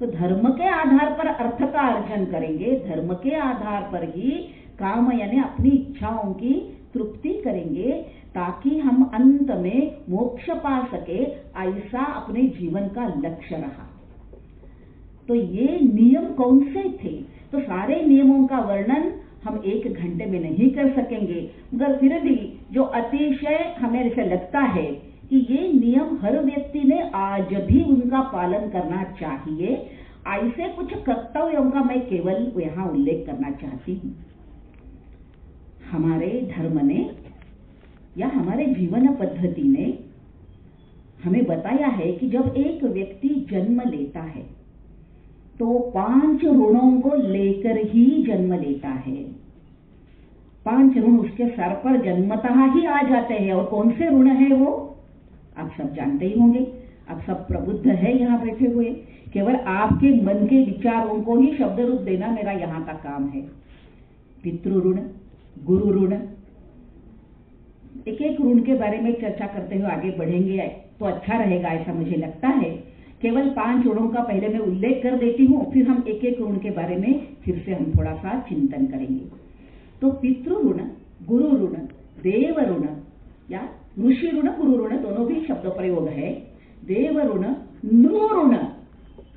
तो धर्म के आधार पर अर्थ का अर्जन करेंगे, धर्म के आधार पर ही काम यानी अपनी इच्छाओं की तृप्ति करेंगे, ताकि हम अंत में मोक्ष पा सके, ऐसा अपने जीवन का लक्ष्य रहा। तो ये नियम कौन से थे? तो सारे नियमों का वर्णन हम 1 घंटे में नहीं कर सकेंगे, मगर फिर भी जो अतिशय हमें ऐसा लगता है कि ये नियम हर व्यक्ति ने आज भी उनका पालन करना चाहिए, ऐसे कुछ कर्तव्यों का मैं केवल यहाँ उल्लेख करना चाहती हूँ। हमारे धर्म ने या हमारे जीवन पद्धति ने हमें बताया है कि जब एक व्यक्ति जन्म लेता है तो वो 5 ऋणों को लेकर ही जन्म लेता है। 5 ऋण उसके सर पर जन्मतः ही आ जाते हैं। और कौन से ऋण है वो आप सब जानते ही होंगे। आप सब प्रबुद्ध है यहाँ बैठे हुए, केवल आपके मन के विचारों को ही शब्द रूप देना मेरा यहाँ का काम है। पितृ ऋण, गुरु ऋण, एक एक ऋण के बारे में चर्चा करते हुए आगे बढ़ेंगे तो अच्छा रहेगा, ऐसा मुझे लगता है। केवल 5 ऋणों का पहले मैं उल्लेख कर देती हूँ, फिर हम एक एक ऋण के बारे में फिर से हम थोड़ा सा चिंतन करेंगे। तो पितृ ऋण, गुरु ऋण, देव ऋण या ऋषि ऋण, गुरु ऋण दोनों भी शब्द प्रयोग है। देव ऋण, नृ ऋण,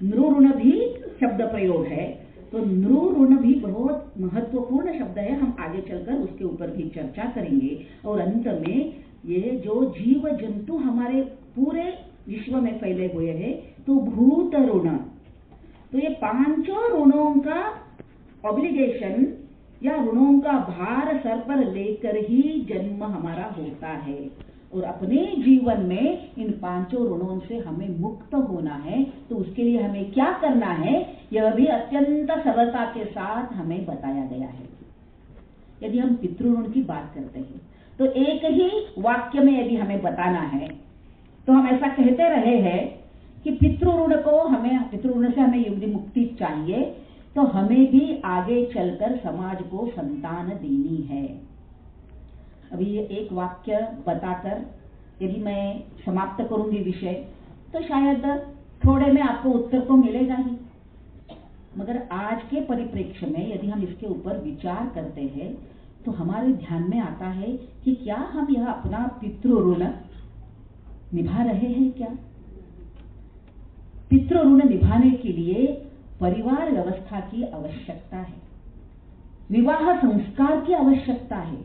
नृ ऋण भी शब्द प्रयोग है। तो नृ ऋण भी बहुत महत्वपूर्ण शब्द है, हम आगे चलकर उसके ऊपर भी चर्चा करेंगे। और अंत में ये जो जीव जंतु हमारे पूरे विश्व में फैले हुए हैं, तो भूत ऋण, तो ये 5 ऋणों का ऑब्लिगेशन या ऋणों का भार सर पर लेकर ही जन्म हमारा होता है। और अपने जीवन में इन 5 ऋणों से हमें मुक्त होना है, तो उसके लिए हमें क्या करना है, यह भी अत्यंत सरलता के साथ हमें बताया गया है। यदि हम पितृ ऋण की बात करते हैं तो एक ही वाक्य में यदि हमें बताना है तो हम ऐसा कहते रहे हैं कि पितृ ऋण से हमें युक्ति मुक्ति चाहिए, तो हमें भी आगे चलकर समाज को संतान देनी है। अभी ये एक वाक्य बताकर यदि मैं समाप्त करूंगी विषय, तो शायद थोड़े में आपको उत्तर तो मिलेगा ही, मगर आज के परिप्रेक्ष्य में यदि हम इसके ऊपर विचार करते हैं तो हमारे ध्यान में आता है कि क्या हम यह अपना पितृ ऋण निभा रहे हैं क्या? पितृ ऋण निभाने के लिए परिवार व्यवस्था की आवश्यकता है, विवाह संस्कार की आवश्यकता है।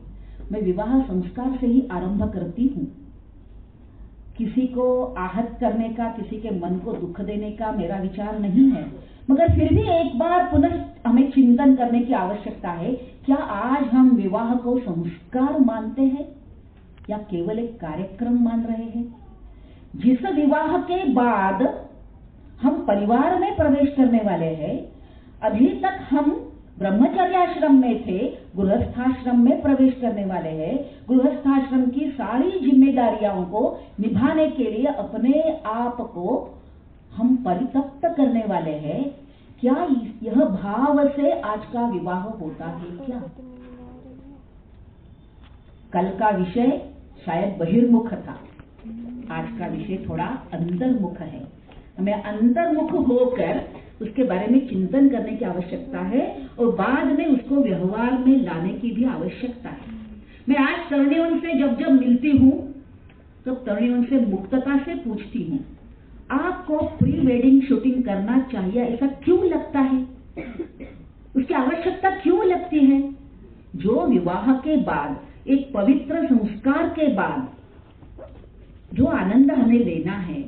मैं विवाह संस्कार से ही आरंभ करती हूँ। किसी को आहत करने का, किसी के मन को दुख देने का मेरा विचार नहीं है, मगर फिर भी एक बार पुनः हमें चिंतन करने की आवश्यकता है। क्या आज हम विवाह को संस्कार मानते हैं या केवल एक कार्यक्रम मान रहे हैं? जिस विवाह के बाद हम परिवार में प्रवेश करने वाले हैं, अभी तक हम ब्रह्मचर्याश्रम में थे, गृहस्थाश्रम में प्रवेश करने वाले हैं। गृहस्थाश्रम की सारी जिम्मेदारियों को निभाने के लिए अपने आप को हम परितप्त करने वाले हैं। क्या यह भाव से आज का विवाह होता है क्या? कल का विषय शायद बहिर्मुख था, आज का विषय थोड़ा अंतर्मुख है। हमें अंतर्मुख होकर उसके बारे में चिंतन करने की आवश्यकता है और बाद में उसको व्यवहार में लाने की भी आवश्यकता है। मैं आज तरुणियों से जब जब मिलती हूँ तो तरुणियों से मुक्तता से पूछती हूँ, आपको प्री वेडिंग शूटिंग करना चाहिए, ऐसा क्यों लगता है? उसकी आवश्यकता क्यों लगती है? जो विवाह के बाद एक पवित्र संस्कार के बाद जो आनंद हमें लेना है,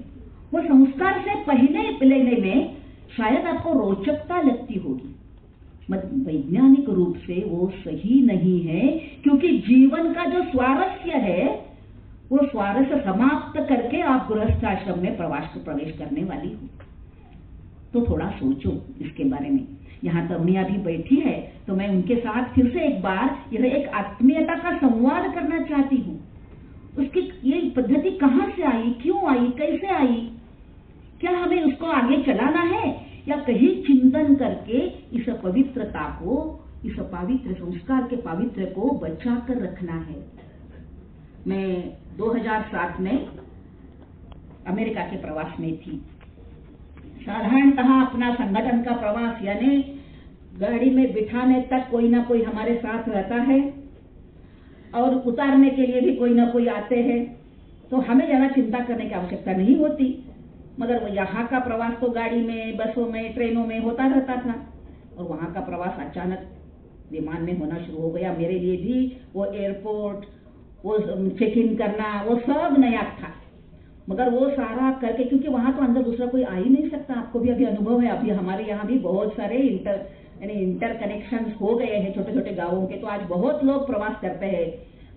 वो संस्कार से पहले लेने में शायद आपको रोचकता लगती होगी, मगर वैज्ञानिक रूप से वो सही नहीं है, क्योंकि जीवन का जो स्वारस्य है वो स्वारस्य समाप्त करके आप गृहस्थाश्रम में प्रवेश करने वाली हो। तो थोड़ा सोचो इसके बारे में यहाँ तरुणियां भी बैठी है, तो मैं उनके साथ फिर से एक बार यह एक आत्मीयता का संवाद करना चाहती हूँ। उसकी ये पद्धति कहाँ से आई, क्यों आई, कैसे आई, क्या हमें उसको आगे चलाना है या कहीं चिंतन करके इस पवित्रता को, इस पवित्र संस्कार के पवित्र को बचा कर रखना है। मैं 2007 में अमेरिका के प्रवास में थी। साधारणतः अपना संगठन का प्रवास यानी गाड़ी में बिठाने तक कोई ना कोई हमारे साथ रहता है और उतारने के लिए भी कोई ना कोई आते हैं, तो हमें ज्यादा चिंता करने की आवश्यकता नहीं होती। मगर यहाँ का प्रवास तो गाड़ी में, बसों में, ट्रेनों में होता रहता था और वहां का प्रवास अचानक विमान में होना शुरू हो गया। मेरे लिए भी वो एयरपोर्ट, वो चेक इन करना, वो सब नया था। मगर वो सारा करके, क्योंकि वहां तो अंदर दूसरा कोई आ ही नहीं सकता, आपको भी अभी अनुभव है। अभी हमारे यहाँ भी बहुत सारे इंटर कनेक्शन हो गए हैं छोटे छोटे गांवों के, तो आज बहुत लोग प्रवास करते हैं।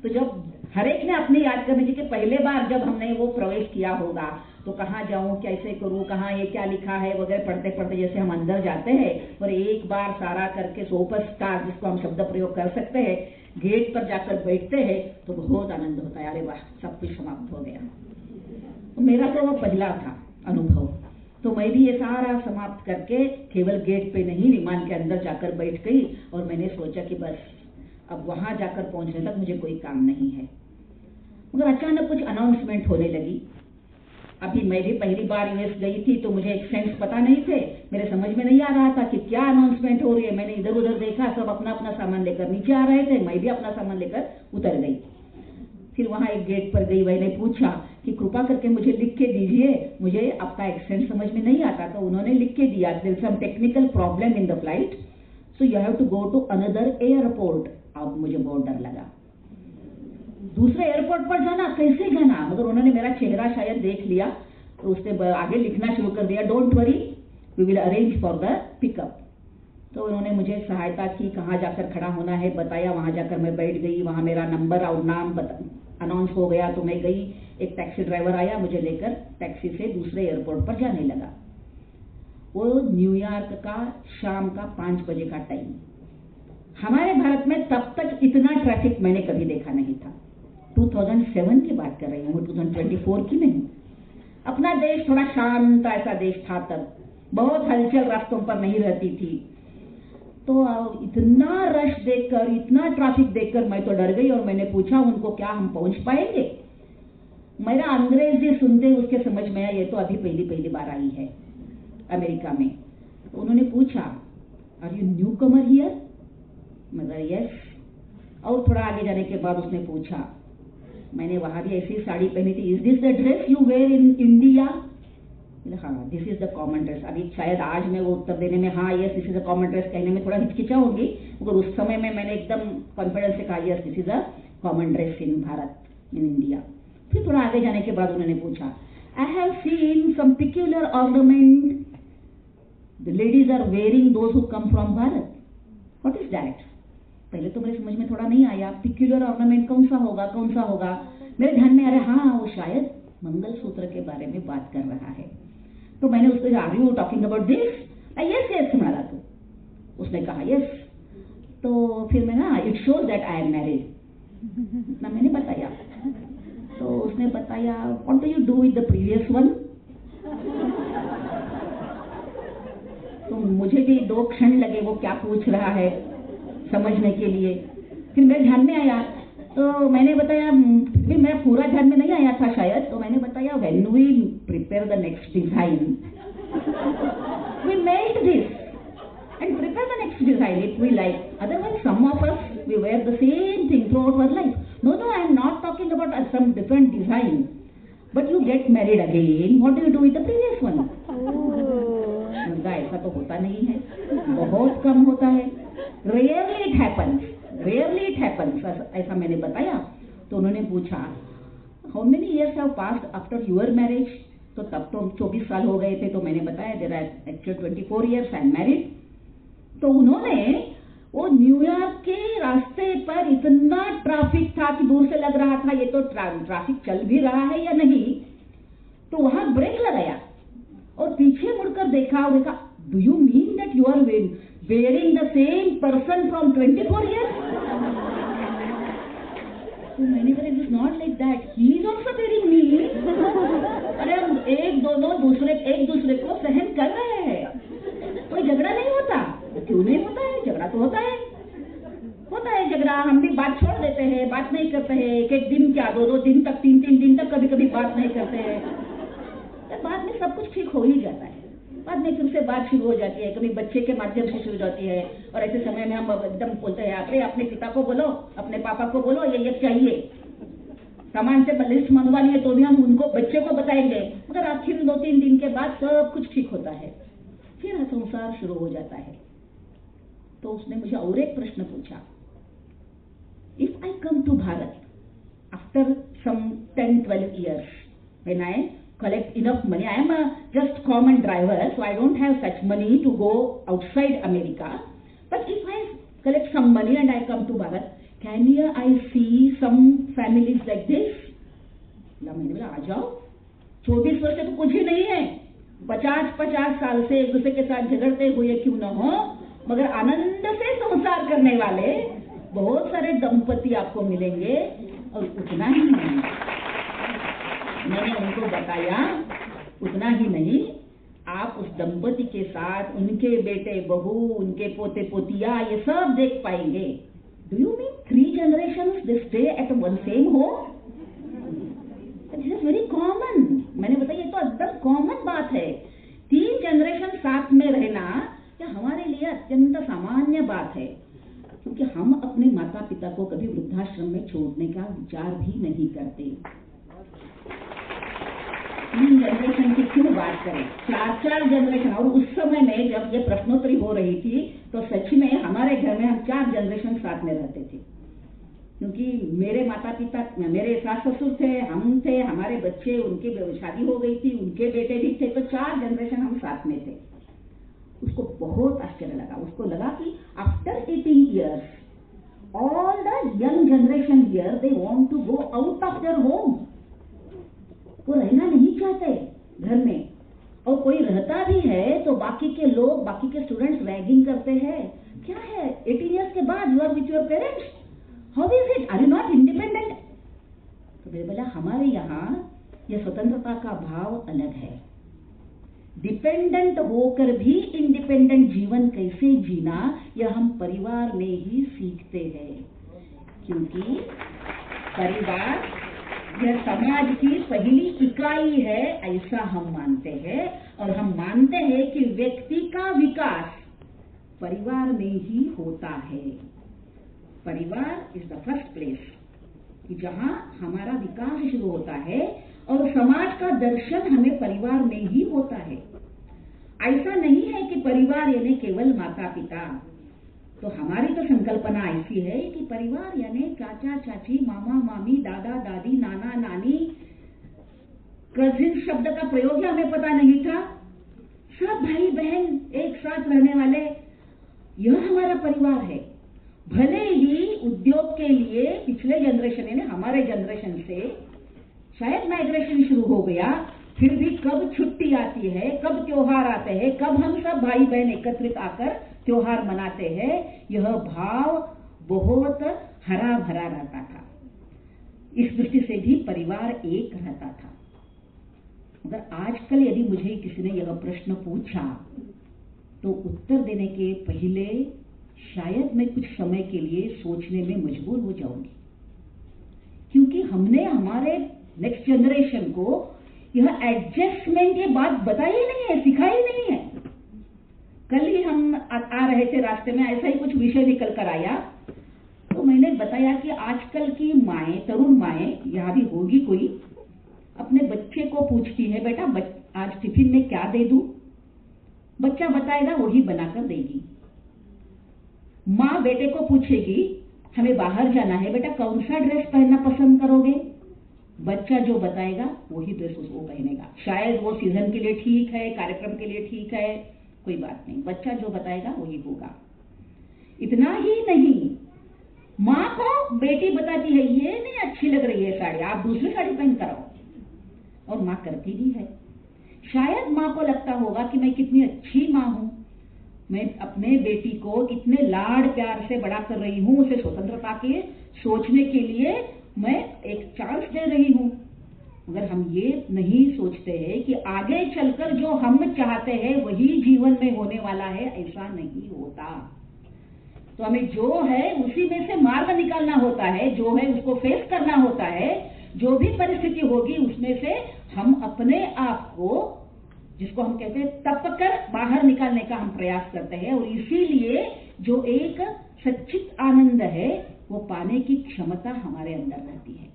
तो जब हर एक ने अपनी याद करनी चाहिए कि पहले बार जब हमने वो प्रवेश किया होगा तो कहाँ जाऊं, कैसे करूं, कहाँ ये क्या लिखा है वगैरह पढ़ते पढ़ते जैसे हम अंदर जाते हैं और एक बार सारा करके सुपरस्टार, जिसको हम शब्द प्रयोग कर सकते हैं, गेट पर जाकर बैठते हैं तो बहुत आनंद होता है। अरे वाह, सब कुछ समाप्त हो गया। तो मेरा तो वो पहला था अनुभव, तो मैं भी ये सारा समाप्त करके केवल गेट पे नहीं, विमान के अंदर जाकर बैठ गई और मैंने सोचा कि बस अब वहां जाकर पहुंचने तक मुझे कोई काम नहीं है। मगर अचानक कुछ अनाउंसमेंट होने लगी। अभी मैं भी पहली बार यूएस गई थी तो मुझे एक सेंस पता नहीं थे, मेरे समझ में नहीं आ रहा था कि क्या अनाउंसमेंट हो रही है। मैंने इधर उधर देखा, सब अपना अपना सामान लेकर नीचे आ रहे थे, मैं भी अपना सामान लेकर उतर गई। फिर वहां एक गेट पर गई, मैंने पूछा कि कृपा करके मुझे लिख के दीजिए, मुझे आपका एक्सेंट समझ में नहीं आता। तो उन्होंने लिख के दिया, there some technical problem in the flight, so you have to go to another airport. अब मुझे बहुत डर लगा, दूसरे एयरपोर्ट पर जाना, कैसे जाना। मगर उन्होंने मेरा चेहरा शायद देख लिया तो उसने आगे लिखना शुरू कर दिया, don't worry we will arrange for the pickup. तो उन्होंने मुझे सहायता की, कहाँ जाकर खड़ा होना है बताया, वहां जाकर मैं बैठ गई, वहां मेरा नंबर और नाम अनाउंस हो गया तो मैं गई। एक टैक्सी ड्राइवर आया, मुझे लेकर टैक्सी से दूसरे एयरपोर्ट पर जाने लगा। वो न्यूयॉर्क का शाम का 5 बजे का टाइम। हमारे भारत में तब तक इतना ट्रैफिक मैंने कभी देखा नहीं था। 2007 की बात कर रही हूँ, 2024 की नहीं। अपना देश थोड़ा शांत ऐसा देश था तब, बहुत हलचल रास्तों पर नहीं रहती थी। तो इतना रश देखकर, इतना ट्रैफिक देखकर मैं तो डर गई और मैंने पूछा उनको, क्या हम पहुंच पाएंगे। मेरा अंग्रेजी सुनते उसके समझ में आया ये तो अभी पहली बार आई है अमेरिका में। तो उन्होंने पूछा, are you newcomer here? मगर यस। और थोड़ा आगे जाने के बाद उसने पूछा, मैंने वहां भी ऐसी साड़ी पहनी थी, is this the dress you wear in India? हाँ, this is the common dress. अभी शायद आज मैं वो उत्तर देने में, हाँ yes this is the common dress कहने में थोड़ा हिचकिचाऊंगी, मगर उस समय में मैंने एकदम कॉन्फिडेंस से कहा, yes this is the common dress in Bharat, in India. फिर थोड़ा आगे जाने के बाद उन्होंने पूछा, I have seen some peculiar ornament the ladies are wearing those who come from Bharat, what is that? पहले तो मेरे समझ में थोड़ा नहीं आया, पिक्यूलर ऑर्नामेंट कौन सा होगा। मेरे ध्यान में आ रहा, हाँ वो शायद मंगलसूत्र के बारे में बात कर रहा है। तो मैंने उससे, are you talking about this? Yes म्हणाला तो। उसने कहा यस। तो फिर मैं ना, it shows that I am married, इतना मैंने बताया। तो उसने बताया, what do you do with the previous one? तो मुझे भी 2 क्षण लगे वो क्या पूछ रहा है समझने के लिए। फिर मेरे ध्यान में आया तो मैंने बताया, भी मेरा पूरा ध्यान में नहीं आया था शायद, तो मैंने बताया, when we prepare the next design we melt this and prepare the next design it we like, otherwise some of us we wear the same thing throughout our life. No I am not talking about some different design, but you get married again, what do you do with the previous one? ऐसा तो होता नहीं है, बहुत कम होता है, rarely it happens, ऐसा मैंने बताया। तो उन्होंने पूछा, how many years have passed after your marriage? तो तब तो 24 साल हो गए थे। तो मैंने बताया, there are actually 24 years I am married. तो उन्होंने वो न्यूयॉर्क के रास्ते पर इतना ट्रैफिक था कि दूर से लग रहा था ये तो ट्रैफिक चल भी रहा है या नहीं। तो वहां ब्रेक लगाया और पीछे मुड़कर देखा और देखा, do you mean that bearing the same person from 24 years? तो मैंने कहा it is not like that, he is also bearing me. अरे हम एक दूसरे को सहन कर रहे हैं, कोई झगड़ा नहीं होता। क्यों नहीं होता है? झगड़ा तो होता है झगड़ा। हम भी बात छोड़ देते हैं, बात नहीं करते हैं, एक दिन क्या 2 दिन तक, 3 दिन तक कभी कभी बात नहीं करते हैं। तो बाद में सब कुछ ठीक हो ही जाता है। बाद में फिर से बात शुरू हो जाती है, कभी बच्चे के माध्यम से शुरू हो जाती है। और ऐसे समय में हम एकदम बोलते हैं, अरे अपने पिता को बोलो, अपने पापा को बोलो, ये चाहिए, सामान से लिस्ट मंगवा लिए तो भी हम उनको बच्चे को बताएंगे। मगर आखिर 2-3 दिन के बाद सब कुछ ठीक होता है, फिर संसार शुरू हो जाता है। तो उसने मुझे और एक प्रश्न पूछा, if I come to Bharat after some 10-12 years, when I collect enough money, I am just common driver, so I don't have such money to go outside America, but if I collect some money and I come to Bharat, can I see some families like this? मैंने बोला आ जाओ, 24 वर्ष तो कुछ ही नहीं है, 50 साल से एक दूसरे के साथ झगड़ते हुए क्यों न हो, मगर आनंद से संसार करने वाले बहुत सारे दंपति आपको मिलेंगे। और उतना ही नहीं, मैंने उनको बताया, उतना ही नहीं, आप उस दंपति के साथ उनके बेटे बहू, उनके पोते पोतिया, ये सब देख पाएंगे। Do you mean 3 generations they stay at one same home? This is very common। मैंने बताया ये तो एकदम कॉमन बात है। 3 जनरेशन साथ में रहना यह हमारे लिए अत्यंत सामान्य बात है, क्योंकि हम अपने माता पिता को कभी वृद्धाश्रम में छोड़ने का विचार भी नहीं करते। 3 जनरेशन की क्यों बात करें, 4 जनरेशन। और उस समय में जब ये प्रश्नोत्तरी हो रही थी तो सच में हमारे घर में हम 4 जनरेशन साथ में रहते थे, क्योंकि मेरे माता पिता, मेरे सास ससुर थे, हम थे, हमारे बच्चे, उनकी शादी हो गई थी, उनके बेटे भी थे, तो 4 जनरेशन हम साथ में थे। उसको बहुत आश्चर्य लगा। उसको लगा कि after 18 years all the young generation here they want to go out of their home. वो रहना नहीं चाहते घर में, और कोई रहता भी है तो बाकी के लोग, बाकी के स्टूडेंट्स रैगिंग करते हैं। क्या है 18 years के बाद you are with your parents, how is it, are you not independent? तो मैंने बोला हमारे यहाँ यह स्वतंत्रता का भाव अलग है। डिपेंडेंट होकर भी इंडिपेंडेंट जीवन कैसे जीना, यह हम परिवार में ही सीखते हैं, क्योंकि परिवार यह समाज की पहली इकाई है, ऐसा हम मानते हैं। और हम मानते हैं कि व्यक्ति का विकास परिवार में ही होता है। परिवार इज द फर्स्ट प्लेस कि जहां हमारा विकास शुरू होता है, और समाज का दर्शन हमें परिवार में ही होता है। ऐसा नहीं है कि परिवार यानी केवल माता पिता। तो हमारी तो संकल्पना ऐसी है कि परिवार यानी चाचा चाची, मामा मामी, दादा दादी, नाना नानी, कजिन शब्द का प्रयोग ही हमें पता नहीं था। सब भाई बहन एक साथ रहने वाले, यह हमारा परिवार है। भले ही उद्योग के लिए पिछले जनरेशन यानी हमारे जनरेशन से शायद माइग्रेशन शुरू हो गया, फिर भी कब छुट्टी आती है, कब त्योहार आते हैं, कब हम सब भाई बहन एकत्रित आकर त्योहार मनाते हैं, यह भाव बहुत हरा भरा रहता था। इस दृष्टि से भी परिवार एक रहता था। मगर आजकल यदि मुझे किसी ने यह प्रश्न पूछा तो उत्तर देने के पहले शायद मैं कुछ समय के लिए सोचने में मजबूर हो जाऊंगी, क्योंकि हमने हमारे नेक्स्ट जनरेशन को यह एडजस्टमेंट ये बात बताई ही नहीं है, सिखाई नहीं है। कल ही हम आ रहे थे, रास्ते में ऐसा ही कुछ विषय निकल कर आया, तो मैंने बताया कि आजकल की माएं, तरुण माएं, यहाँ भी होगी कोई, अपने बच्चे को पूछती है, बेटा आज टिफिन में क्या दे दूं? बच्चा बताएगा, वही बनाकर देगी। माँ बेटे को पूछेगी, हमें बाहर जाना है, बेटा कौन सा ड्रेस पहनना पसंद करोगे? बच्चा जो बताएगा वही ड्रेस उसको पहनेगा। शायद वो सीजन के लिए ठीक है, कार्यक्रम के लिए ठीक है, कोई बात नहीं, बच्चा जो बताएगा वही होगा। इतना ही नहीं, माँ को बेटी बताती है, ये नहीं अच्छी लग रही है साड़ी, आप दूसरी साड़ी पहन कर आओ, और माँ करती भी है। शायद माँ को लगता होगा कि मैं कितनी अच्छी माँ हूं, मैं अपने बेटी को इतने लाड प्यार से बड़ा कर रही हूँ, उसे स्वतंत्रता के सोचने के लिए मैं एक चांस दे रही हूँ। मगर हम ये नहीं सोचते हैं कि आगे चलकर जो हम चाहते हैं वही जीवन में होने वाला है, ऐसा नहीं होता। तो हमें जो है उसी में से मार्ग निकालना होता है, जो है उसको फेस करना होता है। जो भी परिस्थिति होगी उसमें से हम अपने आप को, जिसको हम कहते हैं तप कर बाहर निकालने का हम प्रयास करते हैं। और इसीलिए जो एक सच्चित आनंद है वो पाने की क्षमता हमारे अंदर रहती है।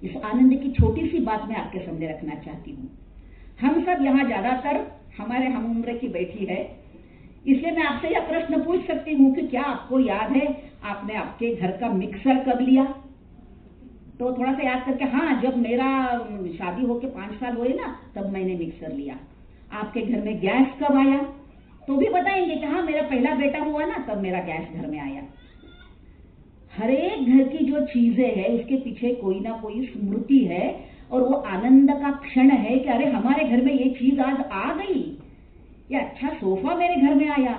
इस आनंद की छोटी सी बात मैं आपके सामने रखना चाहती हूँ। हम सब यहाँ ज्यादातर हमारे हम उम्र की बैठी है, इसलिए मैं आपसे यह प्रश्न पूछ सकती हूँ कि क्या आपको याद है आपने आपके घर का मिक्सर कब लिया? तो थोड़ा सा याद करके, हाँ, जब मेरा शादी होके 5 साल हुए ना तब मैंने मिक्सर लिया। आपके घर में गैस कब आया? तो भी बताएंगे कि हाँ, मेरा पहला बेटा हुआ ना तब मेरा गैस घर में आया। हर एक घर की जो चीजें है उसके पीछे कोई ना कोई स्मृति है और वो आनंद का क्षण है कि अरे हमारे घर में ये चीज आज आ गई, ये अच्छा सोफा मेरे घर में आया,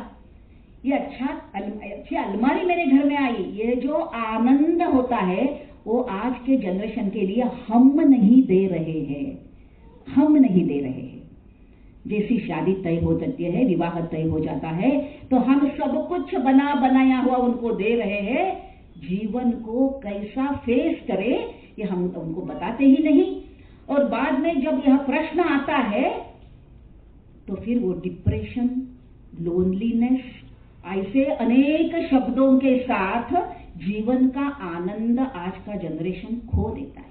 ये अच्छी अलमारी मेरे घर में आई। ये जो आनंद होता है वो आज के जनरेशन के लिए हम नहीं दे रहे हैं, हम नहीं दे रहे हैं। जैसी शादी तय हो जाती है, विवाह तय हो जाता है, तो हम सब कुछ बना बनाया हुआ उनको दे रहे हैं। जीवन को कैसा फेस करे ये हम उनको बताते ही नहीं। और बाद में जब यह प्रश्न आता है तो फिर वो डिप्रेशन, लोनलीनेस, ऐसे अनेक शब्दों के साथ जीवन का आनंद आज का जनरेशन खो देता है।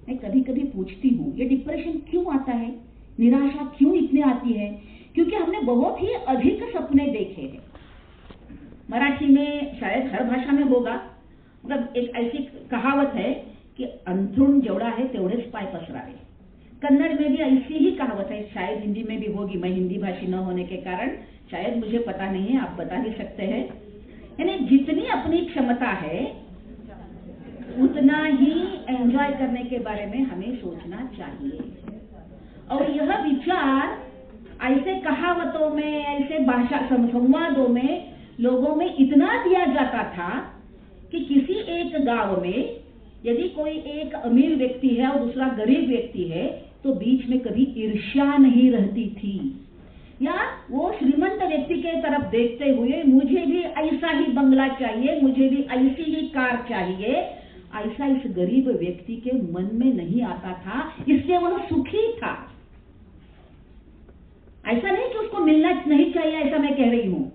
मैं कभी कभी पूछती हूँ ये डिप्रेशन क्यों आता है, निराशा क्यों इतनी आती है? क्योंकि हमने बहुत ही अधिक सपने देखे हैं। मराठी में शायद हर भाषा में होगा, मतलब एक ऐसी कहावत है कि अंथरुण जेवढा है तेवढेच पाय पसरावे। कन्नड़ में भी ऐसी ही कहावत है, शायद हिंदी में भी होगी। मैं हिंदी भाषी न होने के कारण शायद मुझे पता नहीं है, आप बता ही सकते हैं। यानी जितनी अपनी क्षमता है उतना ही एंजॉय करने के बारे में हमें सोचना चाहिए। और यह विचार ऐसे कहावतों में, ऐसे भाषा संवादों में लोगों में इतना दिया जाता था कि किसी एक गांव में यदि कोई एक अमीर व्यक्ति है और दूसरा गरीब व्यक्ति है तो बीच में कभी ईर्ष्या नहीं रहती थी। या वो श्रीमंत व्यक्ति के तरफ देखते हुए मुझे भी ऐसा ही बंगला चाहिए, मुझे भी ऐसी ही कार चाहिए, ऐसा इस गरीब व्यक्ति के मन में नहीं आता था। इसलिए वह सुखी था। ऐसा नहीं कि उसको मिलना नहीं चाहिए, ऐसा मैं कह रही हूं,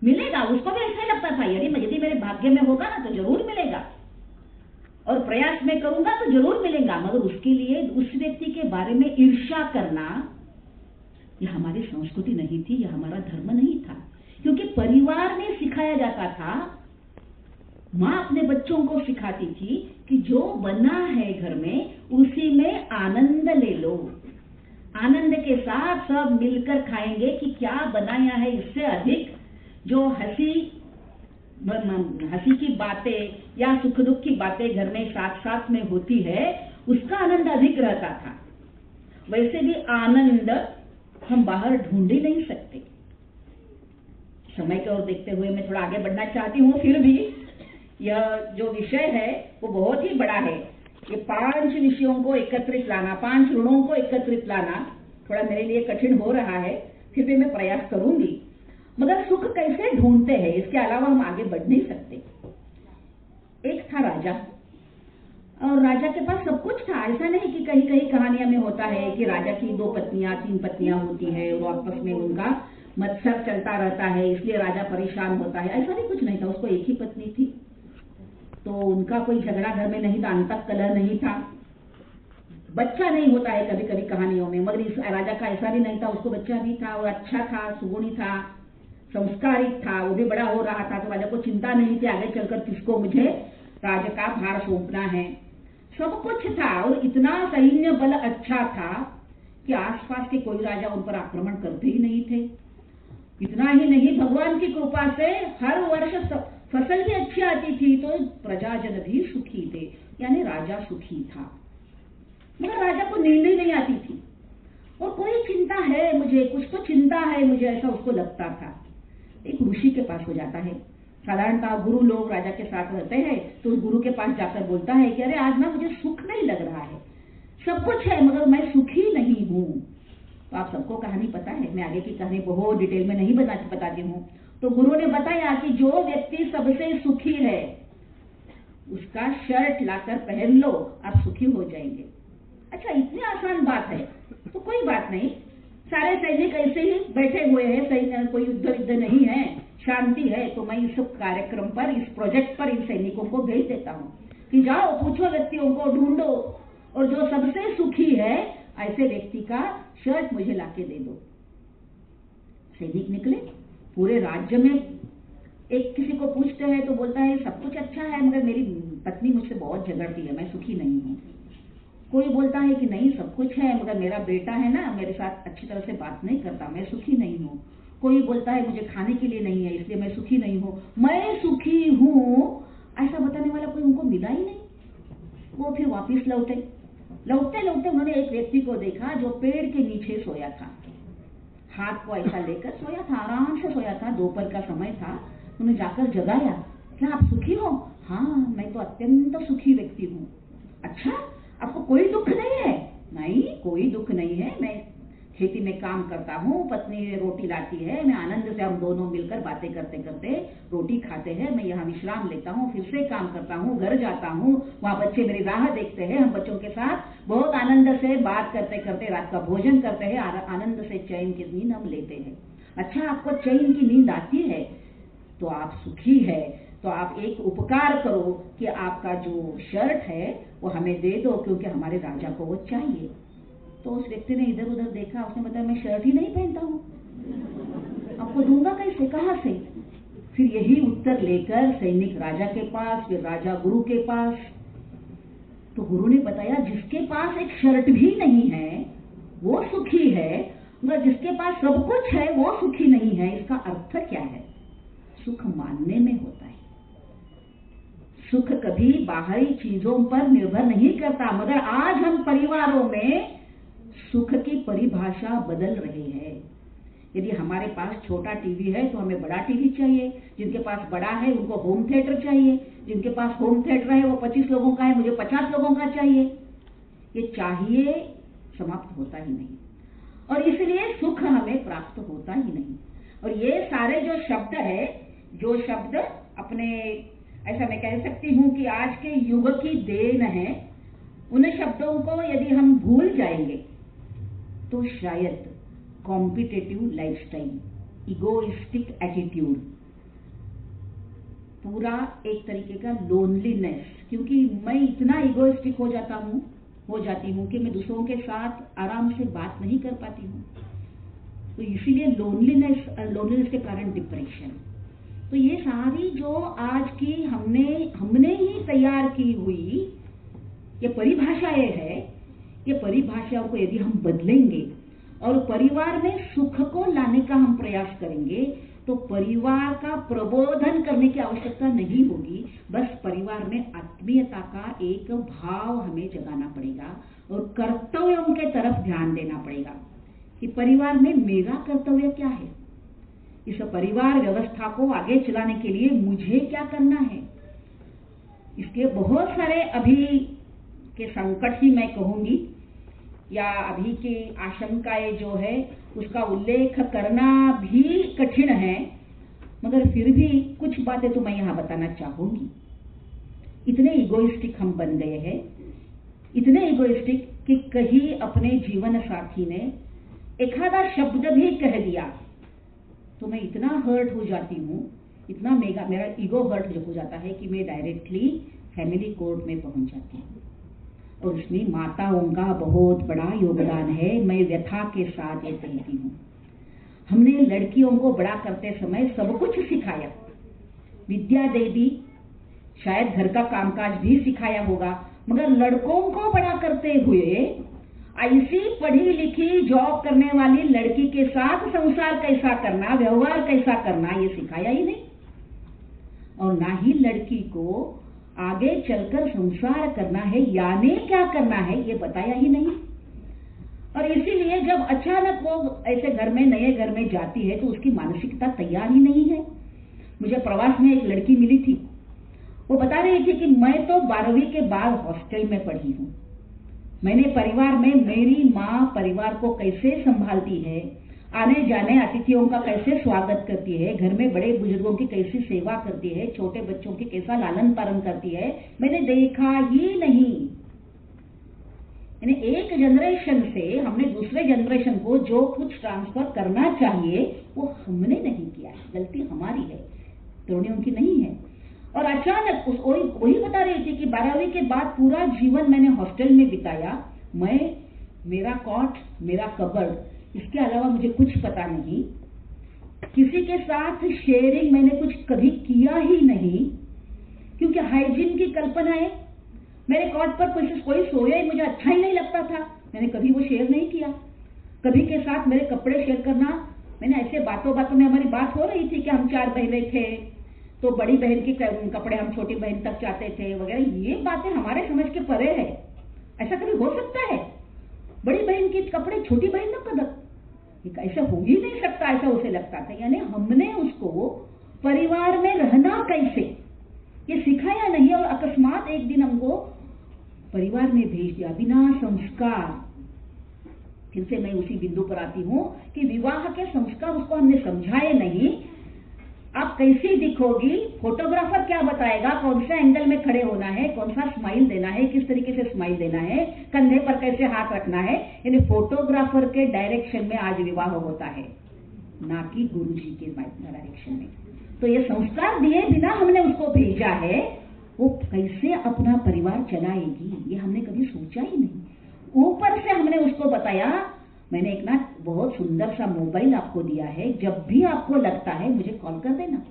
मिलेगा। उसको भी ऐसा ही लगता था यदि मेरे भाग्य में होगा ना तो जरूर मिलेगा और प्रयास में करूंगा तो जरूर मिलेगा। मगर उसके लिए उस व्यक्ति के बारे में ईर्ष्या करना यह हमारी संस्कृति नहीं थी, यह हमारा धर्म नहीं था। क्योंकि परिवार में सिखाया जाता था, माँ अपने बच्चों को सिखाती थी कि जो बना है घर में उसी में आनंद ले लो। आनंद के साथ सब मिलकर खाएंगे कि क्या बनाया है, इससे अधिक जो हंसी की बातें या सुख दुख की बातें घर में साथ साथ में होती है उसका आनंद अधिक रहता था। वैसे भी आनंद हम बाहर ढूंढ ही नहीं सकते। समय की ओर देखते हुए मैं थोड़ा आगे बढ़ना चाहती हूँ। फिर भी यह जो विषय है वो बहुत ही बड़ा है। ये 5 विषयों को एकत्रित लाना, 5 ऋणों को एकत्रित लाना थोड़ा मेरे लिए कठिन हो रहा है, फिर भी मैं प्रयास करूंगी। मगर सुख कैसे ढूंढते हैं इसके अलावा हम आगे बढ़ नहीं सकते। एक था राजा और राजा के पास सब कुछ था। ऐसा नहीं कि कहीं कहीं कहानियां में होता है कि राजा की 2 पत्नियां 3 पत्नियां होती है, वो आपस में उनका मत्सर चलता रहता है इसलिए राजा परेशान होता है। ऐसा भी कुछ नहीं था, उसको एक ही पत्नी थी तो उनका कोई झगड़ा घर में नहीं था, अंतः कलह नहीं था। बच्चा नहीं होता है कभी कभी कहानियों में, मगर इस राजा का ऐसा भी नहीं था, उसको बच्चा भी था और अच्छा था, सुगुणी था, संस्कारित था, वो भी बड़ा हो रहा था। तो राजा को चिंता नहीं थी आगे चलकर किसको मुझे राज्य का भार सौंपना है। सब कुछ था और इतना सैन्य बल अच्छा था कि आसपास के कोई राजा उन पर आक्रमण करते ही नहीं थे। इतना ही नहीं, भगवान की कृपा से हर वर्ष फसल भी अच्छी आती थी तो प्रजाजन भी सुखी थे, यानी राजा सुखी था। मगर राजा को नींद ही नहीं आती थी और कोई चिंता है मुझे, कुछ तो चिंता है मुझे, ऐसा उसको लगता था। एक ऋषि के पास हो जाता है। साधारणतः गुरु लोग राजा के साथ रहते हैं, तो उस गुरु के पास जाकर बोलता है कि अरे आज ना मुझे सुख नहीं लग रहा है, सब कुछ है मगर मैं सुखी नहीं हूँ। तो आप सबको कहानी पता है, मैं आगे की कहानी बहुत डिटेल में नहीं बताती हूँ। तो गुरु ने बताया कि जो व्यक्ति सबसे सुखी है उसका शर्ट लाकर पहन लो, आप सुखी हो जाएंगे। अच्छा, इतनी आसान बात है तो कोई बात नहीं, सारे सैनिक ऐसे ही बैठे हुए हैं, सही कोई युद्ध नहीं है, शांति है। तो मैं इस कार्यक्रम पर, इस प्रोजेक्ट पर इन सैनिकों को भेज देता हूँ कि जाओ पूछो व्यक्तियों को, ढूंढो और जो सबसे सुखी है ऐसे व्यक्ति का शर्ट मुझे लाके दे दो। सैनिक निकले, पूरे राज्य में एक किसी को पूछते हैं तो बोलता है सब कुछ अच्छा है मगर मेरी पत्नी मुझसे बहुत झगड़ती है, मैं सुखी नहीं हूँ। कोई बोलता है कि नहीं सब कुछ है मगर मेरा बेटा है ना, मेरे साथ अच्छी तरह से बात नहीं करता, मैं सुखी नहीं हूँ। कोई बोलता है मुझे खाने के लिए नहीं है इसलिए मैं सुखी नहीं हूँ, मैं सुखी हूँ ऐसा बताने वाला कोई उनको मिला ही नहीं। वो फिर वापिस लौटते लौटते उन्होंने एक व्यक्ति को देखा जो पेड़ के नीचे सोया था, हाथ को ऐसा लेकर सोया था, आराम से सोया था, दोपहर का समय था। उन्होंने जाकर जगाया, क्या आप सुखी हो? हाँ, मैं तो अत्यंत सुखी व्यक्ति हूँ। अच्छा, आपको कोई दुख नहीं है? नहीं, कोई दुख नहीं है, मैं खेती में काम करता हूँ, पत्नी रोटी लाती है, मैं आनंद से, हम दोनों मिलकर बातें करते करते रोटी खाते हैं, मैं यहाँ विश्राम लेता हूँ, फिर से काम करता हूँ, घर जाता हूँ, वहाँ बच्चे मेरी राह देखते हैं, हम बच्चों के साथ बहुत आनंद से बात करते करते रात का भोजन करते हैं, आनंद से चैन की नींद हम लेते हैं। अच्छा, आपको चैन की नींद आती है तो आप सुखी है, तो आप एक उपकार करो कि आपका जो शर्ट है वो हमें दे दो, क्योंकि हमारे राजा को वो चाहिए। तो उस व्यक्ति ने इधर उधर देखा, उसने बताया मैं शर्ट ही नहीं पहनता हूँ, आपको दूंगा कैसे, कहाँ से? फिर यही उत्तर लेकर सैनिक राजा के पास, फिर राजा गुरु के पास। तो गुरु ने बताया जिसके पास एक शर्ट भी नहीं है वो सुखी है, मगर जिसके पास सब कुछ है वो सुखी नहीं है। इसका अर्थ क्या है? सुख मानने में होता है। सुख कभी बाहरी चीजों पर निर्भर नहीं करता, मगर आज हम परिवारों में सुख की परिभाषा बदल रहे हैं। यदि हमारे पास छोटा टीवी है तो हमें बड़ा टीवी चाहिए, जिनके पास बड़ा है उनको होम थिएटर चाहिए, जिनके पास होम थिएटर है वो 25 लोगों का है, मुझे 50 लोगों का चाहिए। ये चाहिए समाप्त होता ही नहीं, और इसलिए सुख हमें प्राप्त होता ही नहीं। और ये सारे जो शब्द है, जो शब्द अपने, ऐसा मैं कह सकती हूँ कि आज के युग की देन है, उन शब्दों को यदि हम भूल जाएंगे तो शायद कॉम्पिटिटिव लाइफस्टाइल, इगोइस्टिक एटीट्यूड, पूरा एक तरीके का लोनलीनेस, क्योंकि मैं इतना इगोइस्टिक हो जाती हूँ कि मैं दूसरों के साथ आराम से बात नहीं कर पाती हूँ। तो इसीलिए लोनलीनेस के कारण डिप्रेशन। तो ये सारी जो आज की हमने ही तैयार की हुई ये परिभाषाएं है, ये परिभाषाओं को यदि हम बदलेंगे और परिवार में सुख को लाने का हम प्रयास करेंगे तो परिवार का प्रबोधन करने की आवश्यकता नहीं होगी, बस परिवार में आत्मीयता का एक भाव हमें जगाना पड़ेगा और कर्तव्यों के तरफ ध्यान देना पड़ेगा कि परिवार में मेरा कर्तव्य क्या है, इस परिवार व्यवस्था को आगे चलाने के लिए मुझे क्या करना है। इसके बहुत सारे अभी के संकट ही मैं कहूंगी, या अभी की आशंकाएं जो है उसका उल्लेख करना भी कठिन है, मगर फिर भी कुछ बातें तो मैं यहाँ बताना चाहूंगी। इतने इगोइस्टिक हम बन गए हैं, इतने इगोइस्टिक कि कहीं अपने जीवन साथी ने एखादा शब्द भी कह दिया तो मैं इतना हर्ट हो जाती हूँ, इतना मेरा ईगो हर्ट हो जाता है कि मैं डायरेक्टली फैमिली कोर्ट में पहुंच जाती हूँ। और इसमें माताओं का बहुत बड़ा योगदान है, मैं व्यथा के साथ ये कहती हूँ। हमने लड़कियों को बड़ा करते समय सब कुछ सिखाया, विद्या दे दी, शायद घर का कामकाज भी सिखाया होगा, मगर लड़कों को बड़ा करते हुए ऐसी पढ़ी लिखी जॉब करने वाली लड़की के साथ संसार कैसा करना, व्यवहार कैसा करना, ये सिखाया ही नहीं। और ना ही लड़की को आगे चलकर संसार करना है, यानी क्या करना है, ये बताया ही नहीं। और इसीलिए जब अचानक वो ऐसे घर में, नए घर में जाती है तो उसकी मानसिकता तैयार ही नहीं है। मुझे प्रवास में एक लड़की मिली थी, वो बता रही थी कि मैं तो 12वीं के बाद हॉस्टल में पढ़ी हूँ। मैंने परिवार में मेरी माँ परिवार को कैसे संभालती है, आने जाने अतिथियों का कैसे स्वागत करती है, घर में बड़े बुजुर्गों की कैसी सेवा करती है, छोटे बच्चों की कैसा लालन पालन करती है, मैंने देखा ही नहीं। यानी एक जनरेशन से हमने दूसरे जनरेशन को जो कुछ ट्रांसफर करना चाहिए वो हमने नहीं किया है, गलती हमारी है, त्रुटि उनकी नहीं है। और अचानक वही बता रही थी कि 12वीं के बाद पूरा जीवन मैंने हॉस्टल में बिताया। मेरा कॉट, मेरा कबर्ड, इसके अलावा मुझे कुछ पता नहीं। किसी के साथ शेयरिंग मैंने कुछ कभी किया ही नहीं, क्योंकि हाइजीन की कल्पना है। मेरे कॉट पर कोई सोया ही मुझे अच्छा ही नहीं लगता था, मैंने कभी वो शेयर नहीं किया। कभी के साथ मेरे कपड़े शेयर करना, मैंने ऐसे बातों में हमारी बात हो रही थी कि हम 4 बहनें थे, तो बड़ी बहन के कपड़े हम छोटी बहन तक चाहते थे वगैरह। ये बातें हमारे समझ के परे है। ऐसा कभी हो सकता है? बड़ी बहन के कपड़े छोटी बहन तक ऐसा हो ही नहीं सकता, ऐसा उसे लगता था। यानी हमने उसको परिवार में रहना कैसे ये सिखाया नहीं, और अकस्मात एक दिन हमको परिवार में भेज दिया बिना संस्कार। फिर से मैं उसी बिंदु पर आती हूं कि विवाह के संस्कार उसको हमने समझाए नहीं। आप कैसी दिखोगी, फोटोग्राफर क्या बताएगा, कौन सा एंगल में खड़े होना है, कौन सा स्माइल देना है, किस तरीके से स्माइल देना है, कंधे पर कैसे हाथ रखना है, यानी फोटोग्राफर के डायरेक्शन में आज विवाह होता है, ना कि गुरुजी के डायरेक्शन में। तो ये संस्कार दिए बिना हमने उसको भेजा है, वो कैसे अपना परिवार चलाएगी ये हमने कभी सोचा ही नहीं। ऊपर से हमने उसको बताया, मैंने एक ना बहुत सुंदर सा मोबाइल आपको दिया है, जब भी आपको लगता है मुझे कॉल कर देना।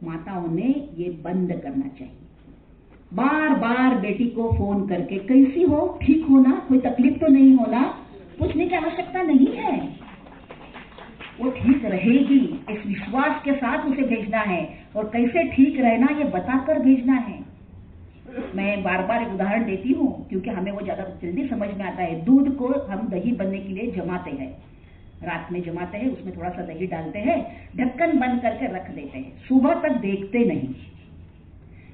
माताओं ने ये बंद करना चाहिए। बार बार बेटी को फोन करके कैसी हो, ठीक हो ना, कोई तकलीफ तो नहीं होना, पूछने की आवश्यकता नहीं है। वो ठीक रहेगी इस विश्वास के साथ उसे भेजना है, और कैसे ठीक रहना ये बताकर भेजना है। मैं बार बार एक उदाहरण देती हूँ क्योंकि हमें वो ज्यादा जल्दी समझ में आता है। दूध को हम दही बनने के लिए जमाते हैं, रात में जमाते हैं, उसमें थोड़ा सा दही डालते हैं, ढक्कन बंद करके रख देते हैं, सुबह तक देखते नहीं।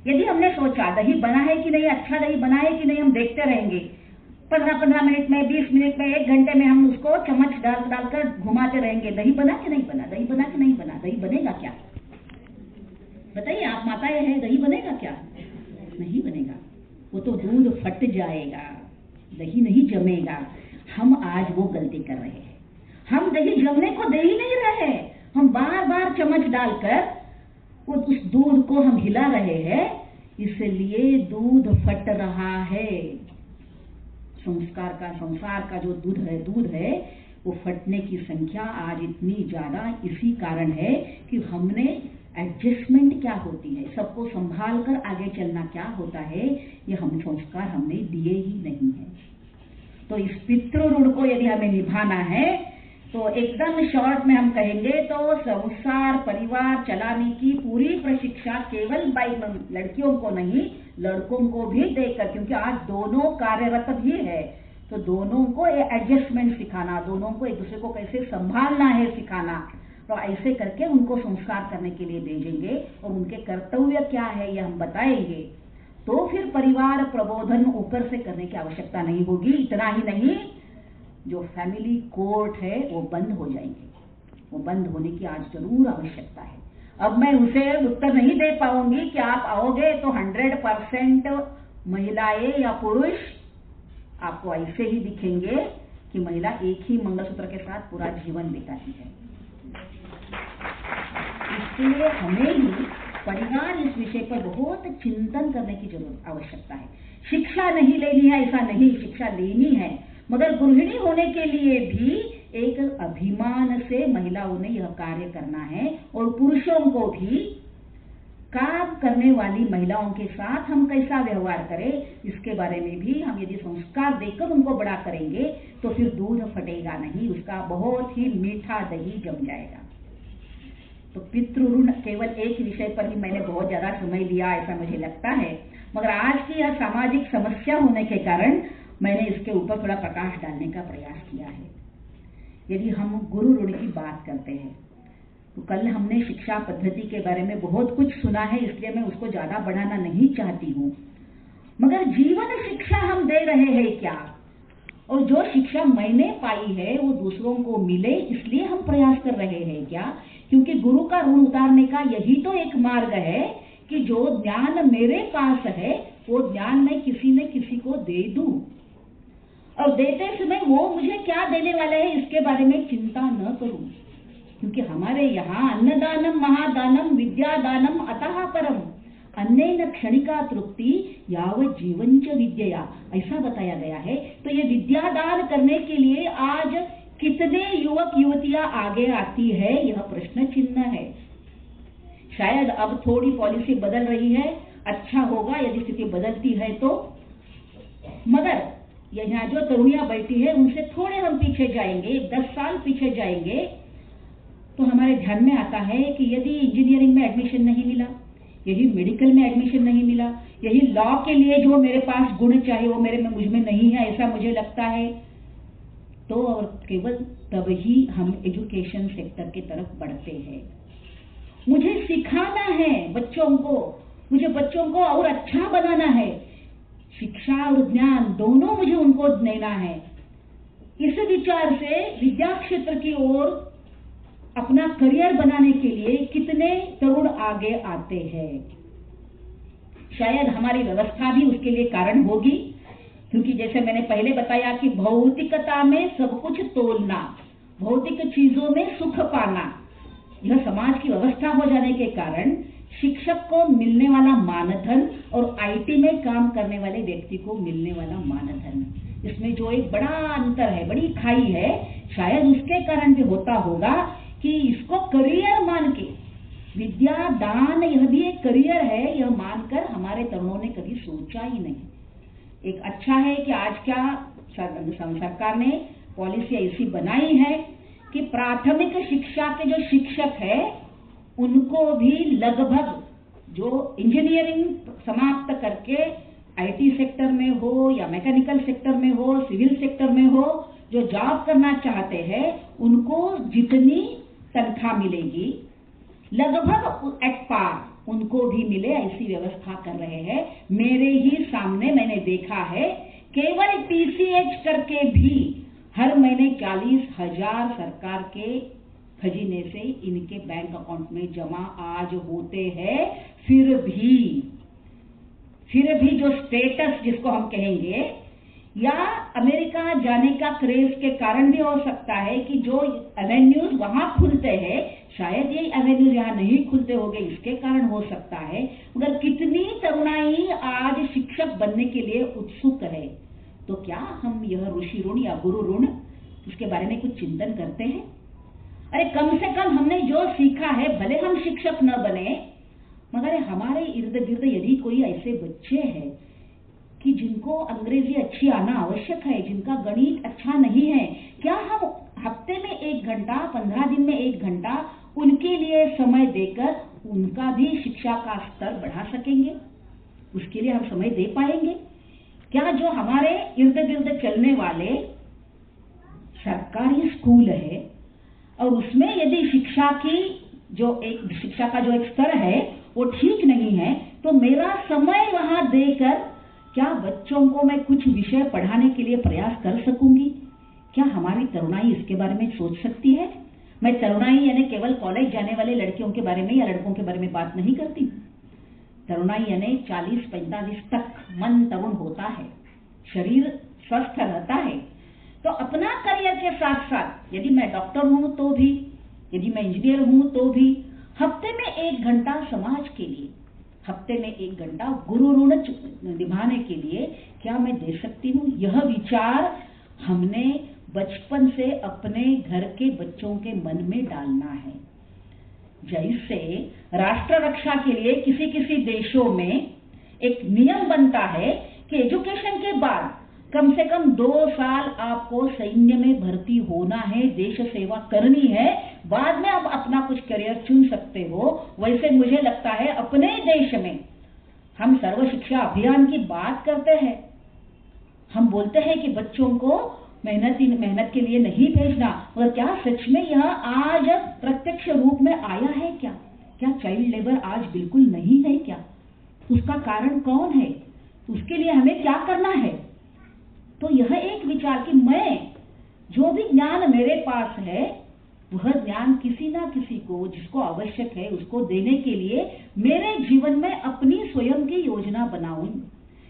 यदि हमने सोचा दही बना है कि नहीं, अच्छा दही बना है कि नहीं, हम देखते रहेंगे। 15-15 मिनट में, 20 मिनट में, 1 घंटे में हम उसको चम्मच डालकर घुमाते रहेंगे, दही बना कि नहीं बना, दही बना कि नहीं बना, दही बनेगा क्या? बताइए, आप माताएं हैं, दही बनेगा क्या? नहीं बनेगा, वो तो दूध फट जाएगा, दही नहीं जमेगा। हम आज वो गलती कर रहे हैं, हम दही जमने को दे ही नहीं रहे, हम बार बार चम्मच डालकर उस दूध को हम हिला रहे हैं, इसलिए दूध फट रहा है। संसार का जो दूध है वो फटने की संख्या आज इतनी ज्यादा इसी कारण है कि हमने एडजस्टमेंट क्या होती है, सबको संभाल कर आगे चलना क्या होता है, ये हम संस्कार हमने दिए ही नहीं है। तो इस पितृ ऋण को यदि हमें निभाना है तो एकदम शॉर्ट में हम कहेंगे तो संसार परिवार चलाने की पूरी प्रशिक्षा केवल लड़कियों को नहीं, लड़कों को भी देकर, क्योंकि आज दोनों कार्यरत भी है, तो दोनों को एडजस्टमेंट सिखाना, दोनों को एक दूसरे को कैसे संभालना है सिखाना। तो ऐसे करके उनको संस्कार करने के लिए भेजेंगे और उनके कर्तव्य क्या है ये हम बताएंगे, तो फिर परिवार प्रबोधन ऊपर से करने की आवश्यकता नहीं होगी। इतना ही नहीं, जो फैमिली कोर्ट है वो बंद हो जाएंगे, वो बंद होने की आज जरूर आवश्यकता है। अब मैं उसे उत्तर नहीं दे पाऊंगी कि आप आओगे तो 100% महिलाएं या पुरुष आपको ऐसे ही दिखेंगे कि महिला एक ही मंगलसूत्र के साथ पूरा जीवन बिताती है। इसलिए हमें ही परिवार इस विषय पर बहुत चिंतन करने की जरूरत आवश्यकता है। शिक्षा नहीं लेनी है ऐसा नहीं, शिक्षा लेनी है, मगर गृहिणी होने के लिए भी एक अभिमान से महिलाओं ने यह कार्य करना है, और पुरुषों को भी काम करने वाली महिलाओं के साथ हम कैसा व्यवहार करें इसके बारे में भी हम यदि संस्कार देकर उनको बड़ा करेंगे तो फिर दूध फटेगा नहीं, उसका बहुत ही मीठा दही जम जाएगा। तो पितृ ऋण केवल एक विषय पर ही मैंने बहुत ज्यादा समय लिया ऐसा मुझे लगता है, मगर आज की यह सामाजिक समस्या होने के कारण मैंने इसके ऊपर थोड़ा प्रकाश डालने का प्रयास किया है। यदि हम गुरु ऋण की बात करते हैं तो कल हमने शिक्षा पद्धति के बारे में बहुत कुछ सुना है, इसलिए मैं उसको ज्यादा बढ़ाना नहीं चाहती हूँ। मगर जीवन शिक्षा हम दे रहे हैं क्या? और जो शिक्षा मैंने पाई है वो दूसरों को मिले, इसलिए हम प्रयास कर रहे हैं क्या? क्योंकि गुरु का ऋण उतारने का यही तो एक मार्ग है कि जो ज्ञान मेरे पास है वो ज्ञान मैं किसी न किसी को दे दूं, और देते समय वो मुझे क्या देने वाले हैं इसके बारे में चिंता न करूं। क्योंकि हमारे यहाँ अन्नदानम महादानम विद्यादानम अतः परम अन्नेन क्षणिका तृप्ति यावत् जीवन च विद्या, ऐसा बताया गया है। तो ये विद्यादान करने के लिए आज कितने युवक युवतियां आगे आती है, यह प्रश्न चिन्ह है। शायद अब थोड़ी पॉलिसी बदल रही है, अच्छा होगा यदि स्थिति बदलती है तो। मगर यहाँ जो तरुणियां बैठी है उनसे थोड़े हम पीछे जाएंगे, 10 साल पीछे जाएंगे, तो हमारे ध्यान में आता है कि यदि इंजीनियरिंग में एडमिशन नहीं मिला, यही मेडिकल में एडमिशन नहीं मिला, यही लॉ के लिए जो मेरे पास गुण चाहिए वो मुझ में नहीं है, ऐसा मुझे लगता है, तो और केवल तब ही हम एजुकेशन सेक्टर की तरफ बढ़ते हैं। मुझे सिखाना है बच्चों को, मुझे बच्चों को और अच्छा बनाना है, शिक्षा और ज्ञान दोनों मुझे उनको देना है। इस विचार से विद्या क्षेत्र की ओर अपना करियर बनाने के लिए कितने तरुण आगे आते हैं। शायद हमारी व्यवस्था भी उसके लिए कारण होगी, क्योंकि जैसे मैंने पहले बताया कि भौतिकता में सब कुछ तोलना, भौतिक चीजों में सुख पाना, यह समाज की व्यवस्था हो जाने के कारण शिक्षक को मिलने वाला मानधन और आईटी में काम करने वाले व्यक्ति को मिलने वाला मानधन, इसमें जो एक बड़ा अंतर है, बड़ी खाई है, शायद उसके कारण भी होता होगा कि इसको करियर मान के, विद्या दान यह भी एक करियर है, यह मानकर हमारे तरुणों ने कभी सोचा ही नहीं। एक अच्छा है कि आज क्या सरकार ने पॉलिसी ऐसी बनाई है कि प्राथमिक शिक्षा के जो शिक्षक है उनको भी लगभग जो इंजीनियरिंग समाप्त करके आईटी सेक्टर में हो या मैकेनिकल सेक्टर में हो, सिविल सेक्टर में हो, जो जॉब करना चाहते हैं उनको जितनी तनख्वाह मिलेगी लगभग एट पार उनको भी मिले, ऐसी व्यवस्था कर रहे हैं। मेरे ही सामने मैंने देखा है, केवल टीसीएच करके भी हर महीने 40,000 सरकार के खजीने से इनके बैंक अकाउंट में जमा आज होते हैं। फिर भी जो स्टेटस जिसको हम कहेंगे, या अमेरिका जाने का क्रेज के कारण भी हो सकता है कि जो एवेन्यूज वहां खुलते हैं, शायद ये एवेन्यूज यहाँ नहीं खुलते होंगे, इसके कारण हो सकता है। मगर कितनी तरुणाई आज शिक्षक बनने के लिए उत्सुक है, तो क्या हम यह ऋषि ऋण या गुरु ऋण इसके बारे में कुछ चिंतन करते हैं? अरे कम से कम हमने जो सीखा है, भले हम शिक्षक न बने, मगर हमारे इर्द गिर्द यदि कोई ऐसे बच्चे हैं कि जिनको अंग्रेजी अच्छी आना आवश्यक है, जिनका गणित अच्छा नहीं है, क्या हम हफ्ते में 1 घंटा, 15 दिन में 1 घंटा उनके लिए समय देकर उनका भी शिक्षा का स्तर बढ़ा सकेंगे? उसके लिए हम समय दे पाएंगे क्या? जो हमारे इर्द गिर्द चलने वाले सरकारी स्कूल है और उसमें यदि शिक्षा का जो एक स्तर है वो ठीक नहीं है, तो मेरा समय वहां देकर क्या बच्चों को मैं कुछ विषय पढ़ाने के लिए प्रयास कर सकूंगी? क्या हमारी तरुणाई इसके बारे में सोच सकती है? मैं तरुणाई यानी केवल कॉलेज जाने वाले लड़कियों के बारे में या लड़कों के बारे में बात नहीं करती। तरुणाई यानी 40-45 तक मन तरुण होता है, शरीर स्वस्थ रहता है, तो अपना करियर के साथ साथ यदि मैं डॉक्टर हूं तो भी, यदि मैं इंजीनियर हूं तो भी, हफ्ते में 1 घंटा समाज के लिए, हफ्ते में 1 घंटा गुरु ऋण निभाने के लिए क्या मैं दे सकती हूँ? यह विचार हमने बचपन से अपने घर के बच्चों के मन में डालना है। जैसे राष्ट्र रक्षा के लिए किसी देशों में एक नियम बनता है कि एजुकेशन के बाद कम से कम 2 साल आपको सैन्य में भर्ती होना है, देश सेवा करनी है, बाद में आप अपना कुछ करियर चुन सकते हो। वैसे मुझे लगता है अपने देश में हम सर्व शिक्षा अभियान की बात करते हैं, हम बोलते हैं कि बच्चों को मेहनत के लिए नहीं भेजना, मगर क्या सच में यह आज प्रत्यक्ष रूप में आया है क्या? क्या चाइल्ड लेबर आज बिल्कुल नहीं है क्या? उसका कारण कौन है? उसके लिए हमें क्या करना है? तो यह एक विचार कि मैं जो भी ज्ञान मेरे पास है वह ज्ञान किसी ना किसी को जिसको आवश्यक है उसको देने के लिए मेरे जीवन में अपनी स्वयं की योजना बनाऊं।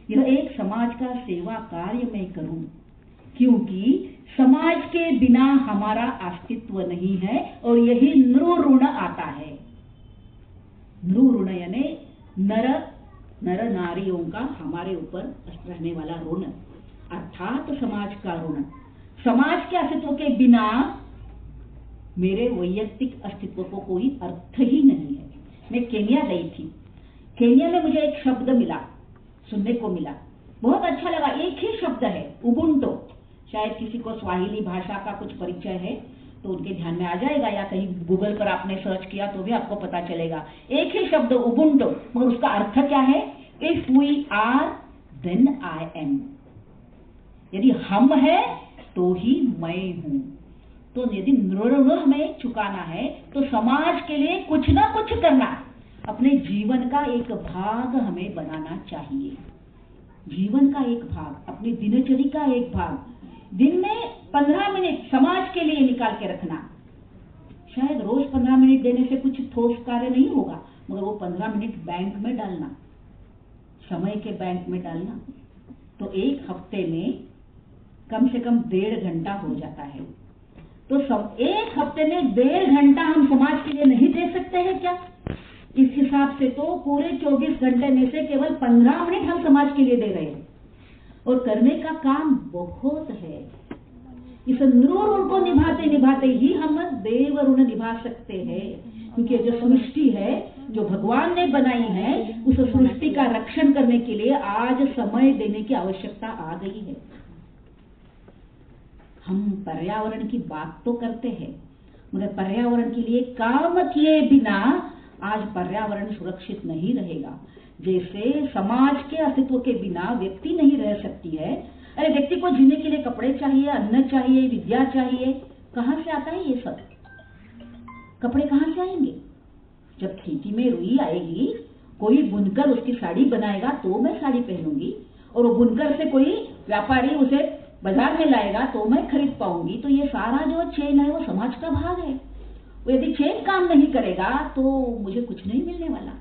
यह एक समाज का सेवा कार्य मैं करूं, क्योंकि समाज के बिना हमारा अस्तित्व नहीं है और यही नृऋण आता है। नृऋण यानी नर नारियों का हमारे ऊपर रहने वाला ऋण, अर्थात समाज का ऋण। समाज के अस्तित्व के बिना मेरे वैयक्तिक अस्तित्व को कोई अर्थ ही नहीं है। मैं केन्या गई थी। केन्या में मुझे एक शब्द मिला, सुनने को मिला, बहुत अच्छा लगा। एक ही शब्द है, उबुंटू। शायद किसी को स्वाहिली भाषा का कुछ परिचय है तो उनके ध्यान में आ जाएगा, या कहीं गूगल पर आपने सर्च किया तो भी आपको पता चलेगा। एक ही शब्द उबुंटू, मगर उसका अर्थ क्या है? If we are then I am. यदि हम है तो ही मैं हूं। तो यदि नृऋण हमें चुकाना है तो समाज के लिए कुछ ना कुछ करना, अपने जीवन का एक भाग हमें बनाना चाहिए। जीवन का एक भाग, अपनी दिनचर्या का एक भाग, दिन में 15 मिनट समाज के लिए निकाल के रखना। शायद रोज 15 मिनट देने से कुछ ठोस कार्य नहीं होगा, मगर वो 15 मिनट बैंक में डालना, समय के बैंक में डालना, तो एक हफ्ते में कम से कम 1.5 घंटा हो जाता है। तो एक हफ्ते में 1.5 घंटा हम समाज के लिए नहीं दे सकते हैं क्या? इस हिसाब से तो पूरे 24 घंटे में से केवल 15 मिनट हम समाज के लिए दे रहे हैं, और करने का काम बहुत है। इस नृऋण को निभाते निभाते ही हम देव ऋण निभा सकते हैं, क्योंकि जो सृष्टि है जो भगवान ने बनाई है, उस सृष्टि का रक्षण करने के लिए आज समय देने की आवश्यकता आ गई है। हम पर्यावरण की बात तो करते हैं, मगर पर्यावरण के लिए काम किए बिना आज पर्यावरण सुरक्षित नहीं रहेगा। जैसे समाज के अस्तित्व के बिना व्यक्ति नहीं रह सकती है। अरे व्यक्ति को जीने के लिए कपड़े चाहिए, अन्न चाहिए, विद्या चाहिए, कहां से आता है ये सब? कपड़े कहां से आएंगे? जब खेती में रुई आएगी, कोई बुनकर उसकी साड़ी बनाएगा तो मैं साड़ी पहनूंगी, और वो बुनकर से कोई व्यापारी उसे बाजार में लाएगा तो मैं खरीद पाऊंगी। तो ये सारा जो चेन है वो समाज का भाग है। यदि चेन काम नहीं करेगा तो मुझे कुछ नहीं मिलने वाला।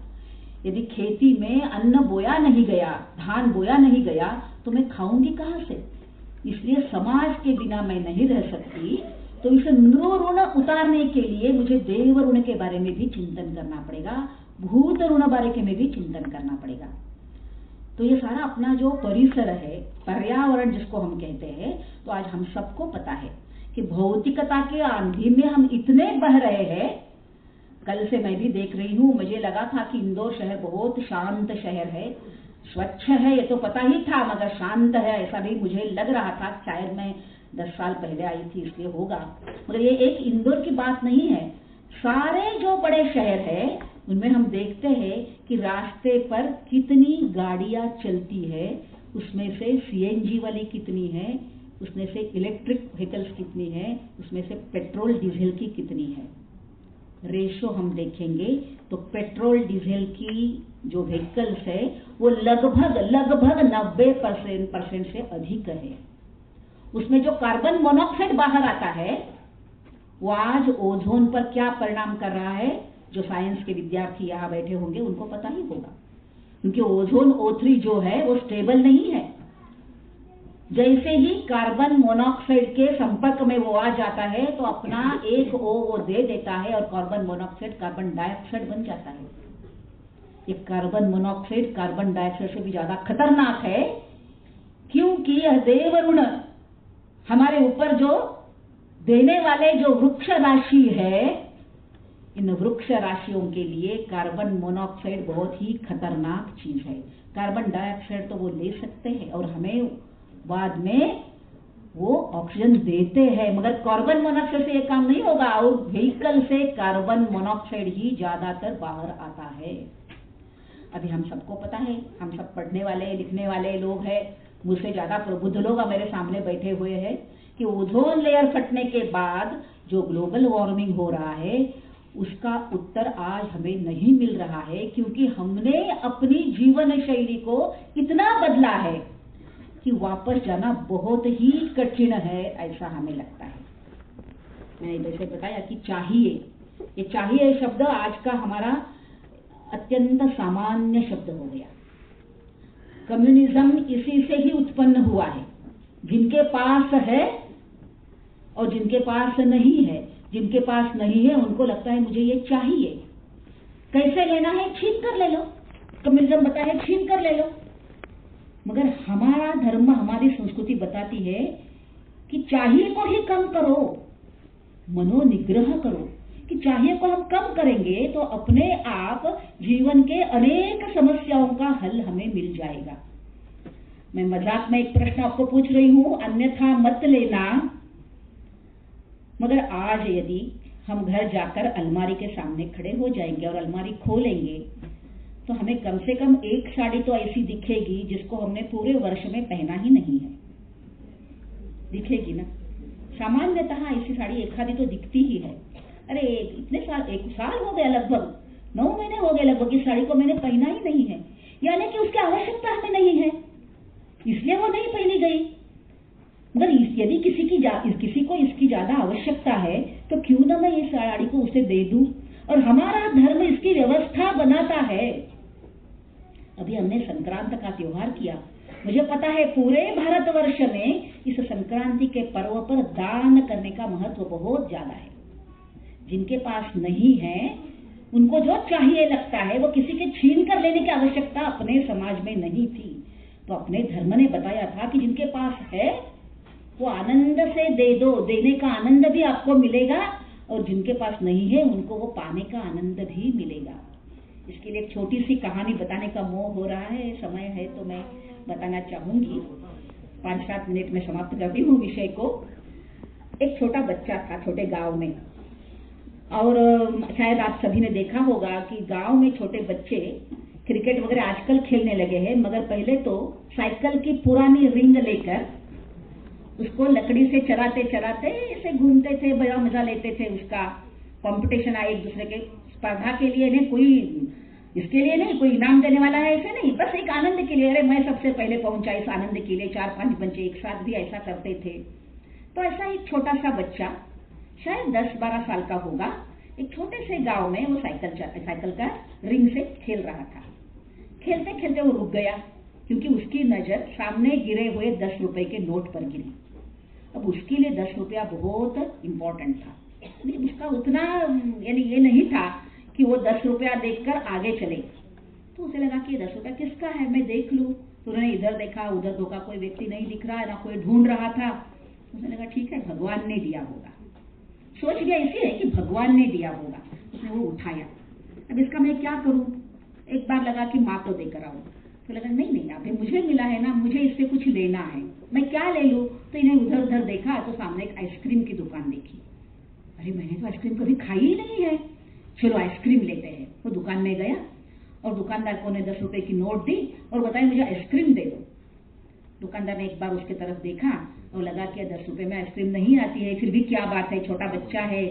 यदि खेती में अन्न बोया नहीं गया, धान बोया नहीं गया, तो मैं खाऊंगी कहां से? इसलिए समाज के बिना मैं नहीं रह सकती। तो इसे नृऋण उतारने के लिए मुझे देव ऋण के बारे में भी चिंतन करना पड़ेगा, भूत ऋण बारे में भी चिंतन करना पड़ेगा। तो ये सारा अपना जो परिसर है, पर्यावरण जिसको हम कहते हैं, तो आज हम सबको पता है कि भौतिकता के आंधी में हम इतने बह रहे हैं। कल से मैं भी देख रही हूँ, मुझे लगा था कि इंदौर शहर बहुत शांत शहर है, स्वच्छ है, ये तो पता ही था, मगर शांत है ऐसा भी मुझे लग रहा था। शायद मैं 10 साल पहले आई थी इसलिए होगा, मगर ये एक इंदौर की बात नहीं है। सारे जो बड़े शहर है उनमें हम देखते हैं कि रास्ते पर कितनी गाड़ियां चलती है, उसमें से सीएनजी वाली कितनी है, उसमें से इलेक्ट्रिक व्हीकल्स कितनी है, उसमें से पेट्रोल डीजल की कितनी है। रेशो हम देखेंगे तो पेट्रोल डीजल की जो व्हीकल्स है वो लगभग 90% से अधिक है। उसमें जो कार्बन मोनोऑक्साइड बाहर आता है वो आज ओजोन पर क्या परिणाम कर रहा है, जो साइंस के विद्यार्थी यहाँ बैठे होंगे उनको पता ही होगा, क्योंकि ओजोन O3 जो है वो स्टेबल नहीं है। जैसे ही कार्बन मोनोऑक्साइड के संपर्क में वो आ जाता है तो अपना एक O वो दे देता है और कार्बन मोनोऑक्साइड कार्बन डाइऑक्साइड बन जाता है। ये कार्बन मोनोऑक्साइड कार्बन डाइऑक्साइड से भी ज्यादा खतरनाक है, क्योंकि यह देव ऋण हमारे ऊपर जो देने वाले जो वृक्ष राशि है, इन वृक्ष राशियों के लिए कार्बन मोनोऑक्साइड बहुत ही खतरनाक चीज है। कार्बन डाइऑक्साइड तो वो ले सकते हैं और हमें बाद में वो ऑक्सीजन देते हैं, मगर कार्बन मोनोऑक्साइड से ये काम नहीं होगा, और व्हीकल से कार्बन मोनोऑक्साइड ही ज्यादातर बाहर आता है। अभी हम सबको पता है, हम सब पढ़ने वाले लिखने वाले लोग हैं, मुझसे ज्यादा प्रबुद्ध लोग मेरे सामने बैठे हुए हैं कि ओजोन लेयर फटने के बाद जो ग्लोबल वार्मिंग हो रहा है उसका उत्तर आज हमें नहीं मिल रहा है, क्योंकि हमने अपनी जीवन शैली को इतना बदला है कि वापस जाना बहुत ही कठिन है, ऐसा हमें लगता है। मैंने जैसे बताया कि चाहिए, ये चाहिए शब्द आज का हमारा अत्यंत सामान्य शब्द हो गया। कम्युनिज्म इसी से ही उत्पन्न हुआ है। जिनके पास है और जिनके पास नहीं है, जिनके पास नहीं है उनको लगता है मुझे ये चाहिए। कैसे लेना है? छीन कर ले लो। कम्युनिज्म बताया है छीन कर ले लो। मगर हमारा धर्म, हमारी संस्कृति बताती है कि चाहिए को ही कम करो, मनोनिग्रह करो। कि चाहिए को हम कम करेंगे तो अपने आप जीवन के अनेक समस्याओं का हल हमें मिल जाएगा। मैं मजाक में एक प्रश्न आपको पूछ रही हूं, अन्यथा मत लेना। मगर आज यदि हम घर जाकर अलमारी के सामने खड़े हो जाएंगे और अलमारी खोलेंगे तो हमें कम से कम एक साड़ी तो ऐसी दिखेगी जिसको हमने पूरे वर्ष में पहना ही नहीं है। दिखेगी ना? सामान्यतः ऐसी साड़ी एक आधी तो दिखती ही है। अरे इतने साल, एक साल हो गया, लगभग 9 महीने हो गए लगभग, इस साड़ी को मैंने पहना ही नहीं है। यानी कि उसकी आवश्यकता हमें नहीं है, इसलिए वो नहीं पहनी गई। मगर यदि किसी को इसकी ज्यादा आवश्यकता है तो क्यों ना मैं इस साड़ी को उसे दे दूं। और हमारा धर्म इसकी व्यवस्था बनाता है। अभी हमने संक्रांत का त्योहार किया। मुझे पता है पूरे भारतवर्ष में इस संक्रांति के पर्व पर दान करने का महत्व बहुत ज्यादा है। जिनके पास नहीं है उनको जो चाहिए लगता है, वो किसी के छीन कर लेने की आवश्यकता अपने समाज में नहीं थी। तो अपने धर्म ने बताया था कि जिनके पास है वो आनंद से दे दो, देने का आनंद भी आपको मिलेगा, और जिनके पास नहीं है उनको वो पाने का आनंद भी मिलेगा। इसके लिए एक छोटी सी कहानी बताने का मोह हो रहा है, समय है तो मैं बताना चाहूंगी। 5-7 मिनट में समाप्त करती हूँ विषय को। एक छोटा बच्चा था छोटे गांव में, और शायद आप सभी ने देखा होगा कि गांव में छोटे बच्चे क्रिकेट वगैरह आजकल खेलने लगे हैं, मगर पहले तो साइकिल की पुरानी रिंग लेकर उसको लकड़ी से चलाते चलाते ऐसे घूमते थे, बड़ा मजा लेते थे। उसका कंपटीशन आए एक दूसरे के स्पर्धा के लिए नहीं, कोई इसके लिए नहीं, कोई इनाम देने वाला है ऐसे नहीं, बस एक आनंद के लिए। अरे मैं सबसे पहले पहुंचा, इस आनंद के लिए 4-5 बच्चे एक साथ भी ऐसा करते थे। तो ऐसा एक छोटा सा बच्चा शायद 10-12 साल का होगा, एक छोटे से गांव में वो साइकिल का रिंग से खेल रहा था। खेलते खेलते वो रुक गया, क्योंकि उसकी नजर सामने गिरे हुए 10 रुपए के नोट पर गिरी। अब उसके लिए 10 रुपया बहुत इंपॉर्टेंट था। उसका उतना यानी ये नहीं था कि वो 10 रुपया देखकर आगे चले। तो उसे लगा कि 10 रुपया किसका है, मैं देख लूं। तो उन्होंने इधर देखा उधर देखा, कोई व्यक्ति नहीं दिख रहा है, ना कोई ढूंढ रहा था। उसे लगा ठीक है भगवान ने दिया होगा, सोच गया इसी है कि भगवान ने दिया होगा। उसने वो उठाया। अब इसका मैं क्या करूं? एक बार लगा कि माँ को देकर आऊं, तो लगा नहीं अभी मुझे मिला है ना, मुझे इससे कुछ लेना है, मैं क्या ले लूं। तो इन्हें उधर उधर देखा तो सामने एक आइसक्रीम की दुकान देखी। अरे मैंने तो आइसक्रीम कभी खाई ही नहीं है, चलो आइसक्रीम लेते हैं। वो दुकान में गया और दुकानदार को ने 10 रुपए की नोट दी और बताया मुझे आइसक्रीम दे दो। दुकानदार ने एक बार उसके तरफ देखा और लगा कि 10 रुपए में आइसक्रीम नहीं आती है, फिर भी क्या बात है, छोटा बच्चा है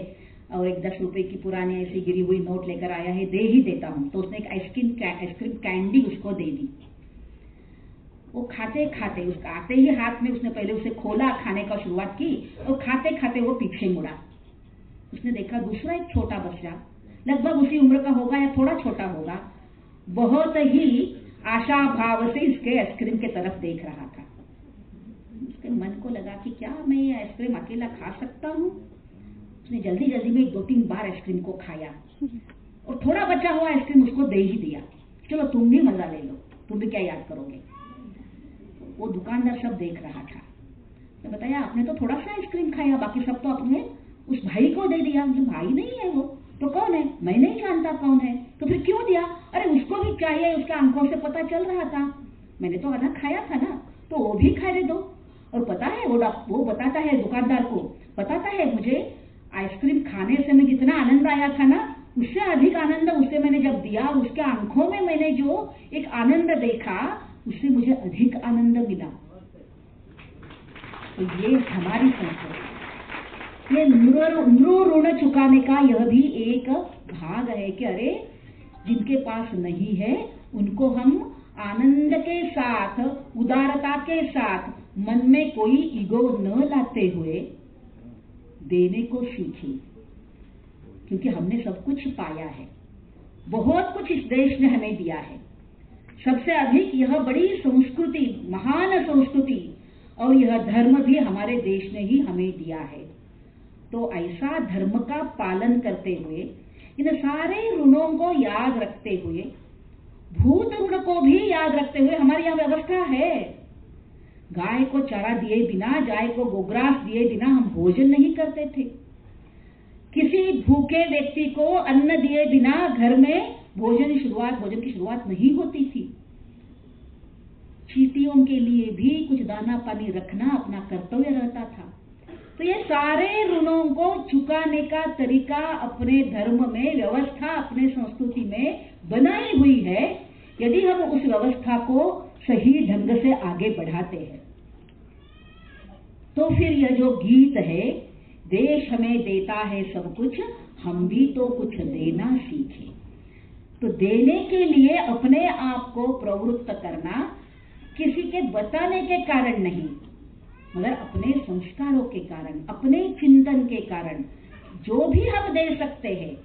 और एक 10 रुपए की पुरानी ऐसी गिरी हुई नोट लेकर आया है, दे ही देता हूं। तो उसने एक आइसक्रीम कैंडी उसको दे दी। वो खाते खाते उसका आते ही हाथ में उसने पहले उसे खोला, खाने का शुरुआत की, और खाते खाते वो पीछे मुड़ा। उसने देखा दूसरा एक छोटा बच्चा लगभग उसी उम्र का होगा या थोड़ा छोटा होगा, बहुत ही आशा भाव से इसके आइसक्रीम के तरफ देख रहा था। उसके मन को लगा कि क्या मैं ये आइसक्रीम अकेला खा सकता हूँ। उसने जल्दी जल्दी में 2-3 बार आइसक्रीम को खाया और थोड़ा बचा हुआ आइसक्रीम उसको दे ही दिया। चलो तुम भी मजा ले लो, तुम भी क्या याद करोगे। वो दुकानदार सब देख रहा था। तो बताया आपने तो थोड़ा सा आइसक्रीम खाया, बाकी सब तो आपने उस भाई को दे दिया। मुझे भाई नहीं है वो तो कौन है, मैं नहीं जानता कौन है, तो फिर क्यों दिया। अरे उसको भी चाहिए, उसके आंखों से पता चल रहा था, मैंने तो आधा खाया था ना, तो वो भी खाने दो। और पता है वो बताता है, दुकानदार को बताता है, मुझे आइसक्रीम खाने से में जितना आनंद आया था ना, उससे अधिक आनंद उसे मैंने जब दिया, उसके आंखों में मैंने जो एक आनंद देखा उससे मुझे अधिक आनंद मिला। तो ये हमारी संस्कृति। ये नृ ऋण चुकाने का यह भी एक भाग है कि अरे जिनके पास नहीं है उनको हम आनंद के साथ, उदारता के साथ, मन में कोई ईगो न लाते हुए देने को सीखें, क्योंकि हमने सब कुछ पाया है, बहुत कुछ इस देश ने हमें दिया है। सबसे अधिक यह बड़ी संस्कृति, महान संस्कृति और यह धर्म भी हमारे देश ने ही हमें दिया है। तो ऐसा धर्म का पालन करते हुए, इन सारे ऋणों को याद रखते हुए, भूत ऋण को भी याद रखते हुए हमारी यह व्यवस्था है। गाय को चारा दिए बिना, गाय को गोग्रास दिए बिना हम भोजन नहीं करते थे। किसी भूखे व्यक्ति को अन्न दिए बिना घर में भोजन की शुरुआत नहीं होती थी। चींटियों के लिए भी कुछ दाना पानी रखना अपना कर्तव्य रहता था। तो ये सारे ऋणों को चुकाने का तरीका अपने धर्म में, व्यवस्था अपने संस्कृति में बनाई हुई है। यदि हम उस व्यवस्था को सही ढंग से आगे बढ़ाते हैं तो फिर यह जो गीत है, देश हमें देता है सब कुछ, हम भी तो कुछ देना सीखें। तो देने के लिए अपने आप को प्रवृत्त करना, किसी के बताने के कारण नहीं, मगर अपने संस्कारों के कारण, अपने चिंतन के कारण जो भी हम दे सकते हैं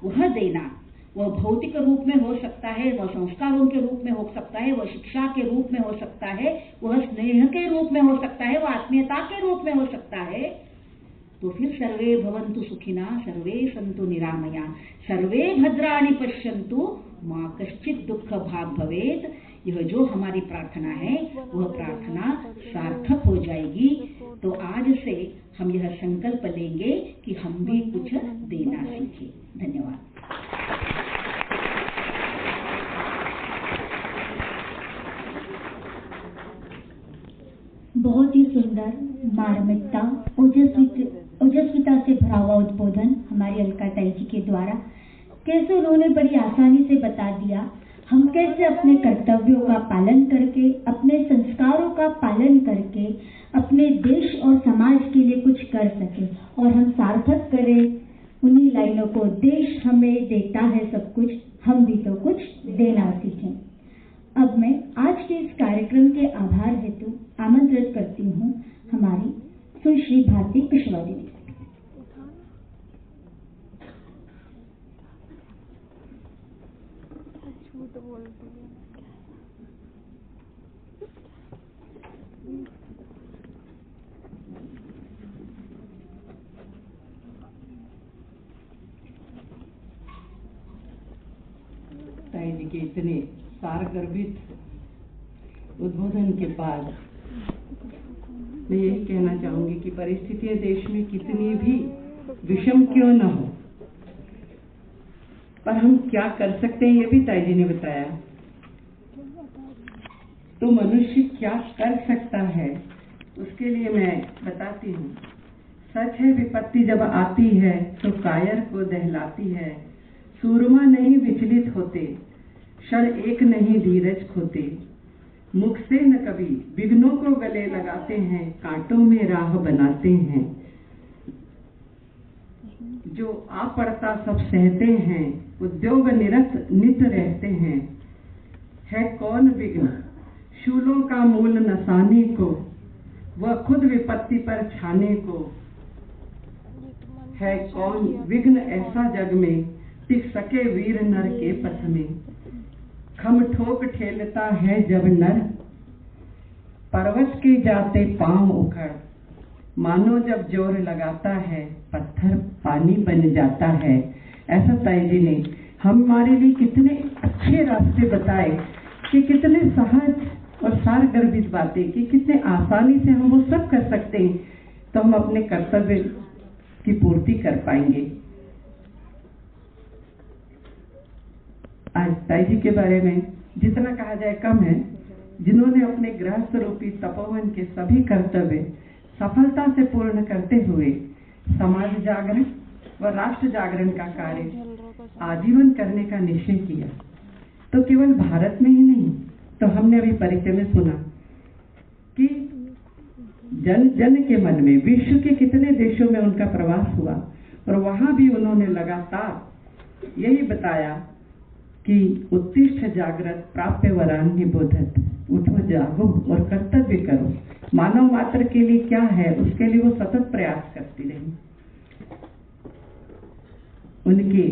वह देना। वह भौतिक रूप में हो सकता है, वह संस्कारों के रूप में हो सकता है, वह शिक्षा के रूप में हो सकता है, वह स्नेह के रूप में हो सकता है, वह आत्मीयता के रूप में हो सकता है। तो फिर सर्वे भवन्तु सुखिना, सर्वे सन्तु निरामया, सर्वे भद्राणि पश्यन्तु, मां कश्चित् दुःख भाग् भवेत्। यह जो हमारी प्रार्थना है वह प्रार्थना सार्थक हो जाएगी। तो आज से हम यह संकल्प लेंगे कि हम भी कुछ देना सीखें। धन्यवाद। बहुत ही सुंदर, मार्मिकता, ओजस्विता से भरा हुआ उद्बोधन हमारी अलका ताई जी के द्वारा। कैसे उन्होंने बड़ी आसानी से बता दिया हम कैसे अपने कर्तव्यों का पालन करके, अपने संस्कारों का पालन करके अपने देश और समाज के लिए कुछ कर सके और हम सार्थक करें उन्हीं लाइनों को, देश हमें देता है सब कुछ, हम भी तो कुछ देना सीखें। अब मैं आज के इस कार्यक्रम के आभार हेतु आमंत्रित करती हूँ हमारी सुश्री भारती कुशवाहा जी। ताई जी के इतने सारगर्भित उद्बोधन के बाद मैं यही कहना चाहूंगी कि परिस्थितियां देश में कितनी भी विषम क्यों न हो, पर हम क्या कर सकते हैं ये भी ताई जी ने बताया। तो मनुष्य क्या कर सकता है उसके लिए मैं बताती हूँ। सच है विपत्ति जब आती है तो कायर को दहलाती है, सूरमा नहीं विचलित होते, क्षण एक नहीं धीरज खोते, मुख से न कभी विघ्नों को गले लगाते हैं, कांटों में राह बनाते हैं, जो आ पड़ता सब सहते हैं, उद्योग निरत नित रहते हैं। है कौन विघ्न शूलों का मूल नसाने को, वह खुद विपत्ति पर छाने को। है कौन विघ्न ऐसा जग में, टिक सके वीर नर के पथ में। खम ठोक ठेलता है जब नर, पर्वत के जाते पांव उखड़, मानो जब जोर लगाता है पत्थर पानी बन जाता है। ऐसा ताई जी ने हमारे लिए कितने अच्छे रास्ते बताए कि कितने सहज और सारगर्भित बातें कि कितने आसानी से हम वो सब कर सकते हैं, तो हम अपने कर्तव्य की पूर्ति कर पाएंगे। आज ताई जी के बारे में जितना कहा जाए कम है, जिन्होंने अपने गृहस्थ रूपी तपोवन के सभी कर्तव्य सफलता से पूर्ण करते हुए समाज जागरण व राष्ट्र जागरण का कार्य आजीवन करने का निश्चय किया। तो केवल भारत में ही नहीं, तो हमने अभी परिचय में सुना कि जन जन के मन में, विश्व के कितने देशों में उनका प्रवास हुआ और वहां भी उन्होंने लगातार यही बताया कि उत्तिष्ठ जागृत प्राप्य वरान्य बोधत, उठो जागो और कर्तव्य करो। मानव मात्र के लिए क्या है, उसके लिए वो सतत प्रयास करती रही। उनके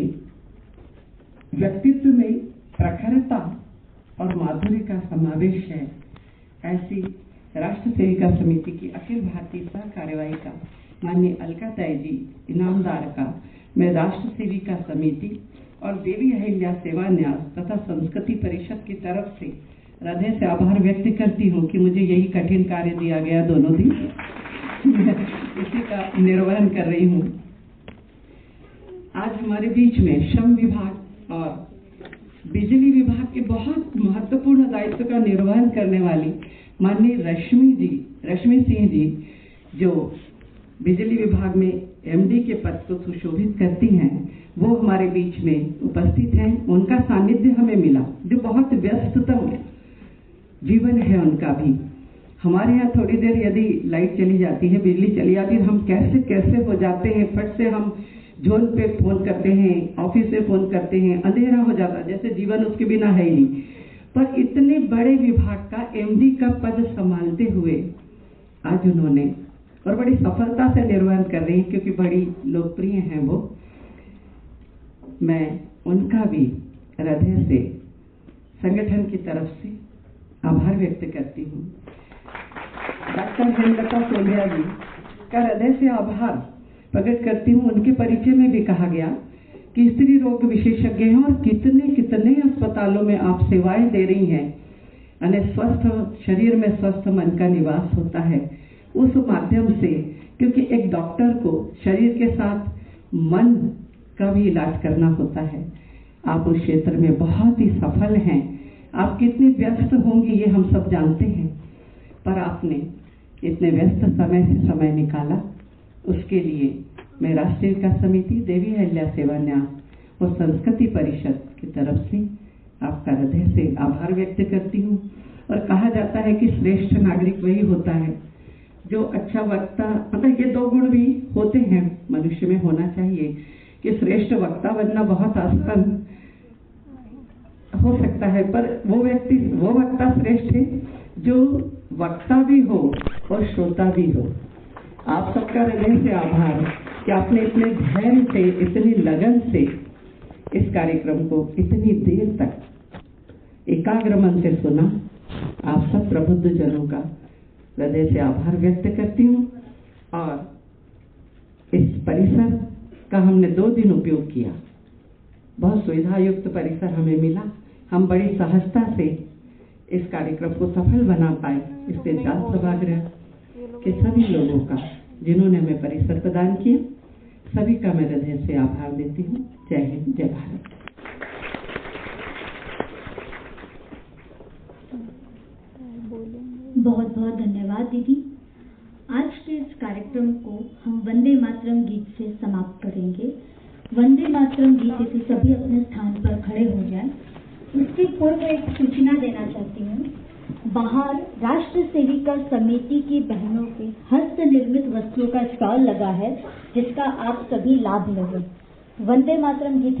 व्यक्तित्व में प्रखरता और माधुर्य का समावेश है। ऐसी राष्ट्र सेविका समिति की अखिल भारतीय सह कार्यवाहिका माननीय अलकाताई जी इनामदार का मैं राष्ट्र सेविका समिति और देवी अहिल्या सेवा न्यास तथा संस्कृति परिषद की तरफ से हृदय से आभार व्यक्त करती हूँ कि मुझे यही कठिन कार्य दिया गया दोनों दिन इसी का निर्वहन कर रही हूँ। आज हमारे बीच में श्रम विभाग और बिजली विभाग के बहुत महत्वपूर्ण दायित्व का निर्वहन करने वाली माननीय रश्मि सिंह जी, जो बिजली विभाग में एमडी के पद को सुशोभित करती हैं, वो हमारे बीच में उपस्थित हैं। उनका सानिध्य हमें मिला, जो बहुत व्यस्ततम जीवन है उनका भी। हमारे यहाँ थोड़ी देर यदि लाइट चली जाती है, बिजली चली जाती है, हम कैसे हो जाते हैं, फट से हम जोन पे फोन करते हैं, ऑफिस से फोन करते हैं, अंधेरा हो जाता है, जैसे जीवन उसके बिना है ही नहीं। पर इतने बड़े विभाग का एमडी का पद संभालते हुए आज उन्होंने, और बड़ी सफलता से निर्वहन कर रही हैं क्योंकि बड़ी लोकप्रिय हैं वो। मैं उनका भी हृदय से संगठन की तरफ से आभार व्यक्त करती हूँ। डॉक्टर हेमलता सोलिया जी का हृदय से आभार प्रकट करती हूँ। उनके परिचय में भी कहा गया कि स्त्री रोग विशेषज्ञ हैं और कितने अस्पतालों में आप सेवाएं दे रही हैं। यानी स्वस्थ शरीर में स्वस्थ मन का निवास होता है उस माध्यम से, क्योंकि एक डॉक्टर को शरीर के साथ मन का भी इलाज करना होता है। आप उस क्षेत्र में बहुत ही सफल हैं। आप कितने व्यस्त होंगे ये हम सब जानते हैं, पर आपने इतने व्यस्त समय से समय निकाला, उसके लिए मैं राष्ट्रीय विकास समिति, देवी अहिल्या सेवा न्यास और संस्कृति परिषद की तरफ से आपका हृदय से आभार व्यक्त करती हूँ। और कहा जाता है कि श्रेष्ठ नागरिक वही होता है जो अच्छा वक्ता, मतलब ये दो गुण भी होते हैं मनुष्य में, होना चाहिए कि श्रेष्ठ वक्ता बनना बहुत आसान हो सकता है, पर वो वक्ता श्रेष्ठ है जो वक्ता भी हो और श्रोता भी हो। आप सबका हृदय से आभार कि आपने इतने धैर्य से, इतनी लगन से इस कार्यक्रम को इतनी देर तक एकाग्र मन से सुना। आप सब प्रबुद्ध जनों का हृदय से आभार व्यक्त करती हूँ। और इस परिसर का हमने 2 दिन उपयोग किया, बहुत सुविधा युक्त परिसर हमें मिला। हम बड़ी सहजता से इस कार्यक्रम को सफल बना पाए। इसके जात सभागृह के सभी लोगों का, जिन्होंने हमें परिसर प्रदान किया, सभी का मैं हृदय से आभार देती हूँ। जय हिंद, जय भारत। बहुत बहुत धन्यवाद दीदी। आज के इस कार्यक्रम को हम वंदे मातरम गीत से समाप्त करेंगे। वंदे मातरम गीत से सभी अपने स्थान पर खड़े हो जाएं। उसके पूर्व एक सूचना देना चाहती हूँ। बाहर राष्ट्र सेविका समिति की बहनों के हस्त निर्मित वस्त्रों का स्टॉल लगा है, जिसका आप सभी लाभ लेंगे। वंदे मातरम गीत